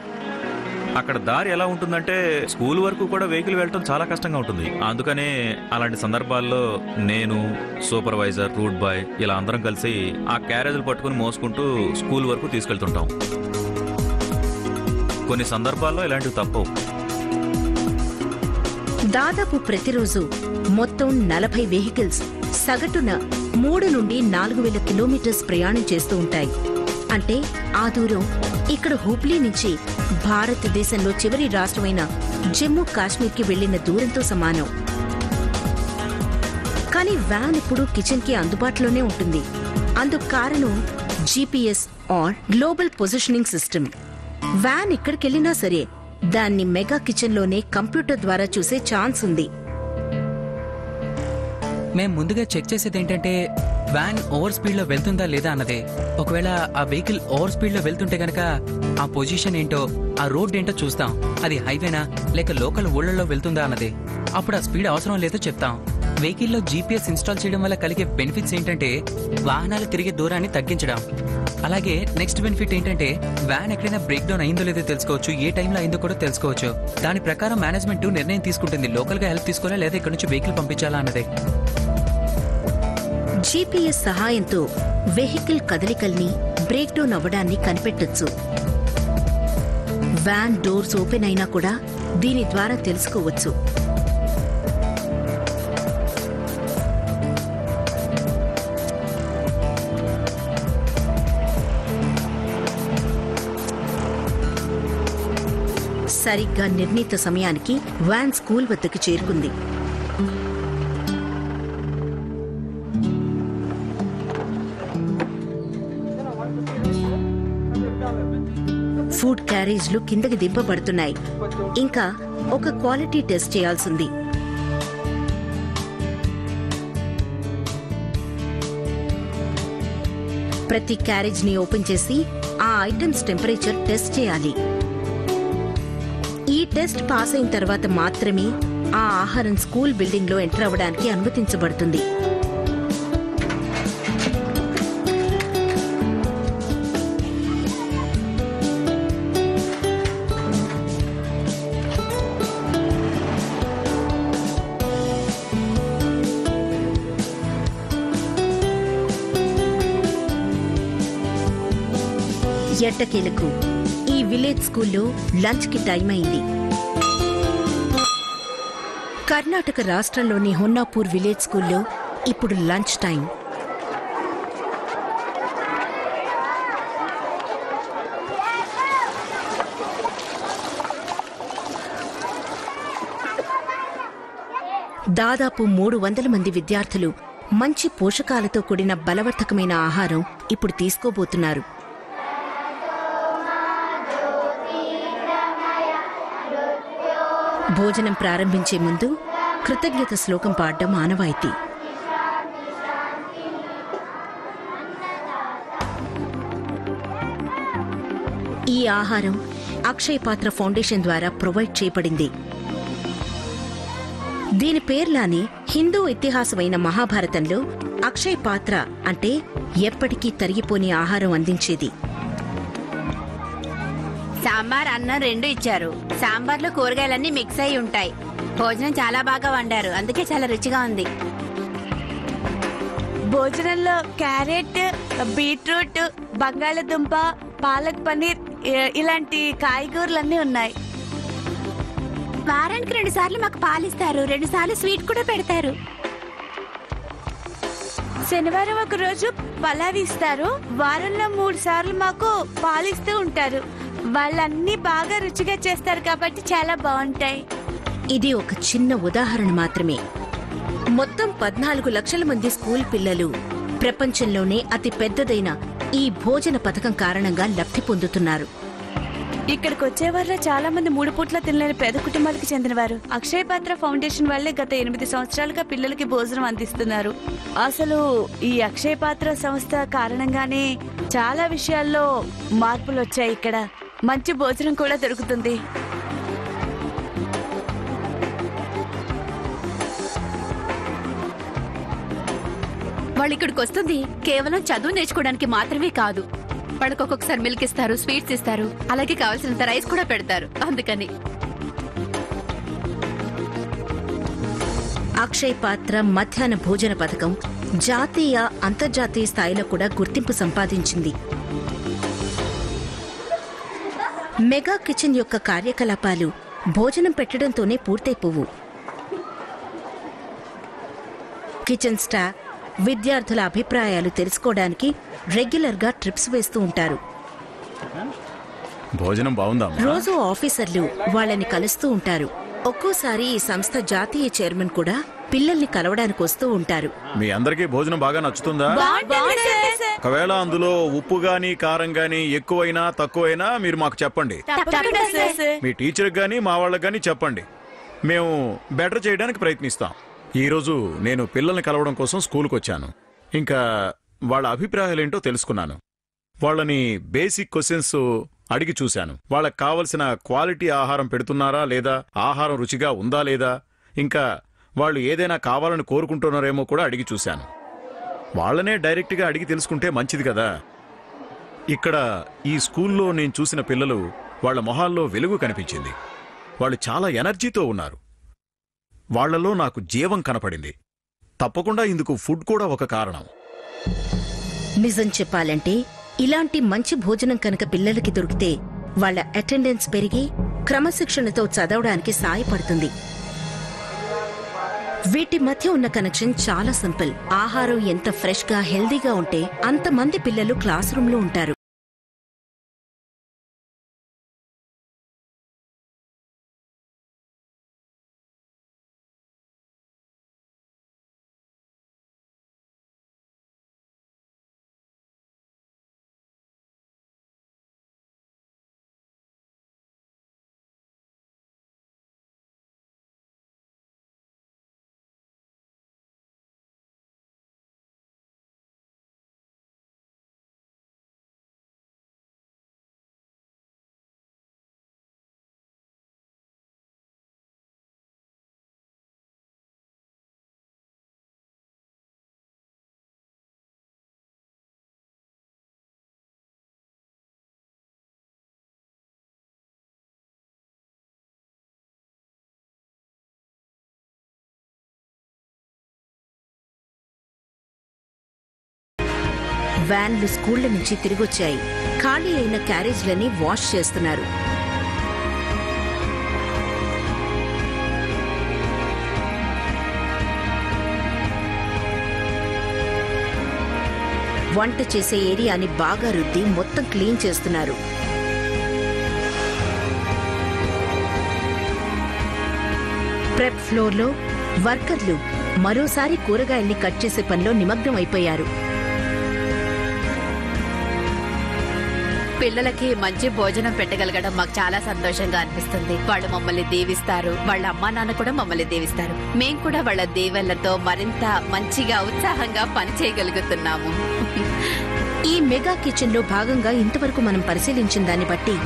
అక్కడ దారి ఎలా ఉంటుందంటే స్కూల్ వరకు కూడా వెహికల్ వెళ్ళటం చాలా కష్టంగా ఉంటుంది. అందుకనే అలాంటి సందర్భాల్లో నేను, సూపర్వైజర్, రూట్ బాయ్ ఇలా అందరం కలిసి ఆ క్యారేజీలు పట్టుకుని మోసుకుంటూ స్కూల్ వరకు తీసుకెళ్తుంటాం. కొన్ని సందర్భాల్లో ఇలాంటివి తప్పవు. దాదాపు ప్రతిరోజు మొత్తం 40 వెహికల్స్ సగటున 3 నుండి 4,000 కిలోమీటర్స్ ప్రయాణం చేస్తూ ఉంటాయి. అంటే ఆ దూరం ఇక్కడ హూబ్లీ నుంచి భారతదేశంలో చివరి రాష్ట్రమైన జమ్మూ కాశ్మీర్కి వెళ్లిన దూరంతో సమానం. కానీ వ్యాన్ ఇప్పుడు కిచెన్కి అందుబాటులోనే ఉంటుంది. అందుకు కారణం GPS or global positioning system. Van ఎక్కడికెళ్లినా సరే దాన్ని మెగా కిచెన్లోనే కంప్యూటర్ ద్వారా చూసే ఛాన్స్ ఉంది. మేము ముందుగా చెక్ చేసేది ఏంటంటే వ్యాన్ ఓవర్ స్పీడ్ లో వెళ్తుందా లేదా అన్నదే. ఒకవేళ ఆ వెహికల్ ఓవర్ స్పీడ్ లో వెళ్తుంటే గనక ఆ పొజిషన్ ఏంటో, ఆ రోడ్ ఏంటో చూస్తాం. అది హైవేనా లేక లోకల్ ఊళ్ళలో వెళ్తుందా అన్నదే. అప్పుడు ఆ స్పీడ్ అవసరం లేదో చెప్తాం. వెహికల్లో జీపీఎస్ ఇన్స్టాల్ చేయడం వల్ల కలిగే బెనిఫిట్స్ ఏంటంటే వాహనాలు తిరిగే దూరాన్ని తగ్గించడం. అలాగే నెక్స్ట్ బెనిఫిట్ ఏంటంటే వ్యాన్ ఎక్కడైనా బ్రేక్ డౌన్ అయిందో లేదో తెలుసుకోవచ్చు, ఏ టైంలో అయిందో కూడా తెలుసుకోవచ్చు. దాని ప్రకారం మేనేజ్మెంట్ నిర్ణయం తీసుకుంటుంది లోకల్ గా హెల్ప్ తీసుకోవాలా లేదా ఇక్కడ నుంచి వెహికల్ పంపించాలా అన్నదే. జీపీఎస్ సహాయంతో వెహికల్ కదలికల్ని బ్రేక్ డౌన్ అవ్వడాన్ని కనిపెట్టొచ్చు. వ్యాన్ డోర్స్ ఓపెన్ అయినా కూడా దీని ద్వారా తెలుసుకోవచ్చు. సరిగ్గా నిర్ణీత సమయానికి వ్యాన్ స్కూల్ వద్దకు చేరుకుంది. ఫుడ్ క్యారేజ్లు కిందకి దింపబడుతున్నాయి. ఇంకా ఒక క్వాలిటీ టెస్ట్ చేయాల్సింది. ప్రతి క్యారేజ్ ని ఓపెన్ చేసి ఆ ఐటమ్స్ టెంపరేచర్ టెస్ట్ చేయాలి. ఈ టెస్ట్ పాస్ అయిన తర్వాత మాత్రమే ఆ ఆహారం స్కూల్ బిల్డింగ్ లో ఎంటర్ అవ్వడానికి అనుమతించబడుతుంది. ఎట్టకేలకు ఈ విలేజ్ స్కూల్లో లంచ్ కి టైం అయింది. కర్ణాటక రాష్ట్రంలోని హొన్నాపూర్ విలేజ్ స్కూల్లో ఇప్పుడు లంచ్ టైం. దాదాపు 300 మంది విద్యార్థులు మంచి పోషకాలతో కూడిన బలవర్ధకమైన ఆహారం ఇప్పుడు తీసుకోబోతున్నారు. భోజనం ప్రారంభించే ముందు కృతజ్ఞత శ్లోకం పాడడం ఆనవాయితీ. ఈ ఆహారం అక్షయ్ పాత్ర ఫౌండేషన్ ద్వారా ప్రొవైడ్ చేయబడింది. దీని పేర్లానే హిందూ ఇతిహాసమైన మహాభారతంలో అక్షయ్ పాత్ర అంటే ఎప్పటికీ తరిగిపోని ఆహారం అందించేది. సాంబార్ అన్నం రెండు ఇచ్చారు. సాంబార్లో కూరగాయలన్నీ మిక్స్ అయి ఉంటాయి. భోజనం చాలా బాగా వండారు, అందుకే చాలా రుచిగా ఉంది. భోజనంలో క్యారెట్, బీట్రూట్, బంగాళదుంప, పాలక్ పన్నీర్ ఇలాంటి కాయగూరలన్నీ ఉన్నాయి. వారానికి 2 సార్లు మాకు పాలిస్తారు, 2 సార్లు స్వీట్ కూడా పెడతారు. శనివారం ఒక రోజు పలావ్ ఇస్తారు. వారంలో 3 సార్లు మాకు పాలిస్తూ ఉంటారు. వాళ్ళన్నీ బాగా రుచిగా చేస్తారు కాబట్టి చాలా బాగుంటాయి. ఇది ఒక చిన్న ఉదాహరణ మాత్రమే. మొత్తం 14 లక్షల మంది స్కూల్ పిల్లలు ప్రపంచంలోనే అతి పెద్దదైన ఈ భోజన పథకం కారణంగా లబ్ధి పొందుతున్నారు. ఇక్కడికి వచ్చేవారిలో చాలా మంది 3 పూట్ల తినలేని పేద కుటుంబాలకు చెందినవారు. అక్షయ్ పాత్ర ఫౌండేషన్ వాళ్ళే గత 8 సంవత్సరాలుగా పిల్లలకి భోజనం అందిస్తున్నారు. అసలు ఈ అక్షయ్ పాత్ర సంస్థ కారణంగానే చాలా విషయాల్లో మార్పులు వచ్చాయి. ఇక్కడ మంచి భోజనం కూడా దొరుకుతుంది. వాళ్ళు ఇక్కడికి వస్తుంది కేవలం చదువు నేర్చుకోవడానికి మాత్రమే కాదు. వాళ్ళకి ఒక్కొక్కసారి మిల్క్ ఇస్తారు, స్వీట్స్ ఇస్తారు, అలాగే కావాల్సినంత రైస్ కూడా పెడతారు. అందుకని అక్షయ్ పాత్ర మధ్యాహ్న భోజన పథకం జాతీయ, అంతర్జాతీయ స్థాయిలో కూడా గుర్తింపు సంపాదించింది. మెగా కిచెన్ యొక్క కార్యకలాపాలు భోజనం పెట్టడంతోనే పూర్తయిపోవు. కిచెన్ స్టాఫ్ విద్యార్థుల అభిప్రాయాలు తెలుసుకోవడానికి రెగ్యులర్ గా ట్రిప్స్ వేస్తూ ఉంటారు. భోజనం బాగుందా? రోజు ఆఫీసర్లు వాళ్ళని కలుస్తూ ఉంటారు. ఒక్కోసారి ఈ సంస్థ జాతీయ చైర్మన్ కూడా పిల్లల్ని కలవడానికి వస్తూ ఉంటారు. మీ అందరికీ భోజనం బాగా నచ్చుతుందా? ఒకవేళ అందులో ఉప్పు గాని కారం గాని ఎక్కువైనా తక్కువైనా మీరు మాకు చెప్పండి. మీ టీచర్ గాని మా వాళ్ళకి గాని చెప్పండి. మేము బెటర్ చేయడానికి ప్రయత్నిస్తాం. ఈరోజు నేను పిల్లల్ని కలవడం కోసం స్కూల్కి వచ్చాను. ఇంకా వాళ్ళ అభిప్రాయాలేంటో తెలుసుకున్నాను. వాళ్ళని బేసిక్ క్వశ్చన్స్ అడిగి చూశాను. వాళ్ళకి కావలసిన క్వాలిటీ ఆహారం పెడుతున్నారా లేదా, ఆహారం రుచిగా ఉందా లేదా, ఇంకా వాళ్ళు ఏదైనా కావాలని కోరుకుంటున్నారేమో కూడా అడిగి చూశాను. వాళ్ళనే డైరెక్ట్గా అడిగి తెలుసుకుంటే మంచిది కదా. ఇక్కడ ఈ స్కూల్లో నేను చూసిన పిల్లలు, వాళ్ళ మొహాల్లో వెలుగు కనిపించింది. వాళ్ళు చాలా ఎనర్జీతో ఉన్నారు. వాళ్లలో నాకు జీవం కనపడింది. తప్పకుండా ఇందుకు ఫుడ్ కూడా ఒక కారణం. నిజం చెప్పాలంటే ఇలాంటి మంచి భోజనం కనుక పిల్లలకి దొరికితే వాళ్ళ అటెండెన్స్ పెరిగి క్రమశిక్షణతో చదవడానికి సాయపడుతుంది. వీటి మధ్య ఉన్న కనెక్షన్ చాలా సింపుల్. ఆహారం ఎంత ఫ్రెష్ గా హెల్దీగా ఉంటే అంతమంది పిల్లలు క్లాస్ రూమ్ లో ఉంటారు. వ్యాన్లు స్కూళ్ల నుంచి తిరిగొచ్చాయి. ఖాళీ అయిన క్యారేజ్లని వాష్ చేస్తున్నారు. వంట చేసే ఏరియాని బాగా రుద్ది మొత్తం క్లీన్ చేస్తున్నారు. ప్రెప్ ఫ్లోర్లో వర్కర్లు మరోసారి కూరగాయల్ని కట్ చేసే పనిలో నిమగ్నం అయిపోయారు. పిల్లలకి మంచి భోజనం పెట్టగలగడం మాకు చాలా సంతోషంగా అనిపిస్తుంది. వాళ్ళు మమ్మల్ని దీవిస్తారు, వాళ్ళ అమ్మా నాన్న కూడా మమ్మల్ని దీవిస్తారు. మేం కూడా వాళ్ళ దీవెళ్లతో మరింత మంచిగా ఉత్సాహంగా పనిచేయగలుగుతున్నాము. ఈ మెగా కిచెన్ లో భాగంగా ఇంతవరకు మనం పరిశీలించిన దాన్ని బట్టి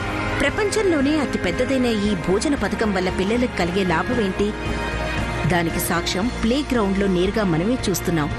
ప్రపంచంలోనే అతి పెద్దదైన ఈ భోజన పథకం వల్ల పిల్లలకు కలిగే లాభమేంటి? దానికి సాక్ష్యం ప్లే గ్రౌండ్ లో నేరుగా మనమే చూస్తున్నాం.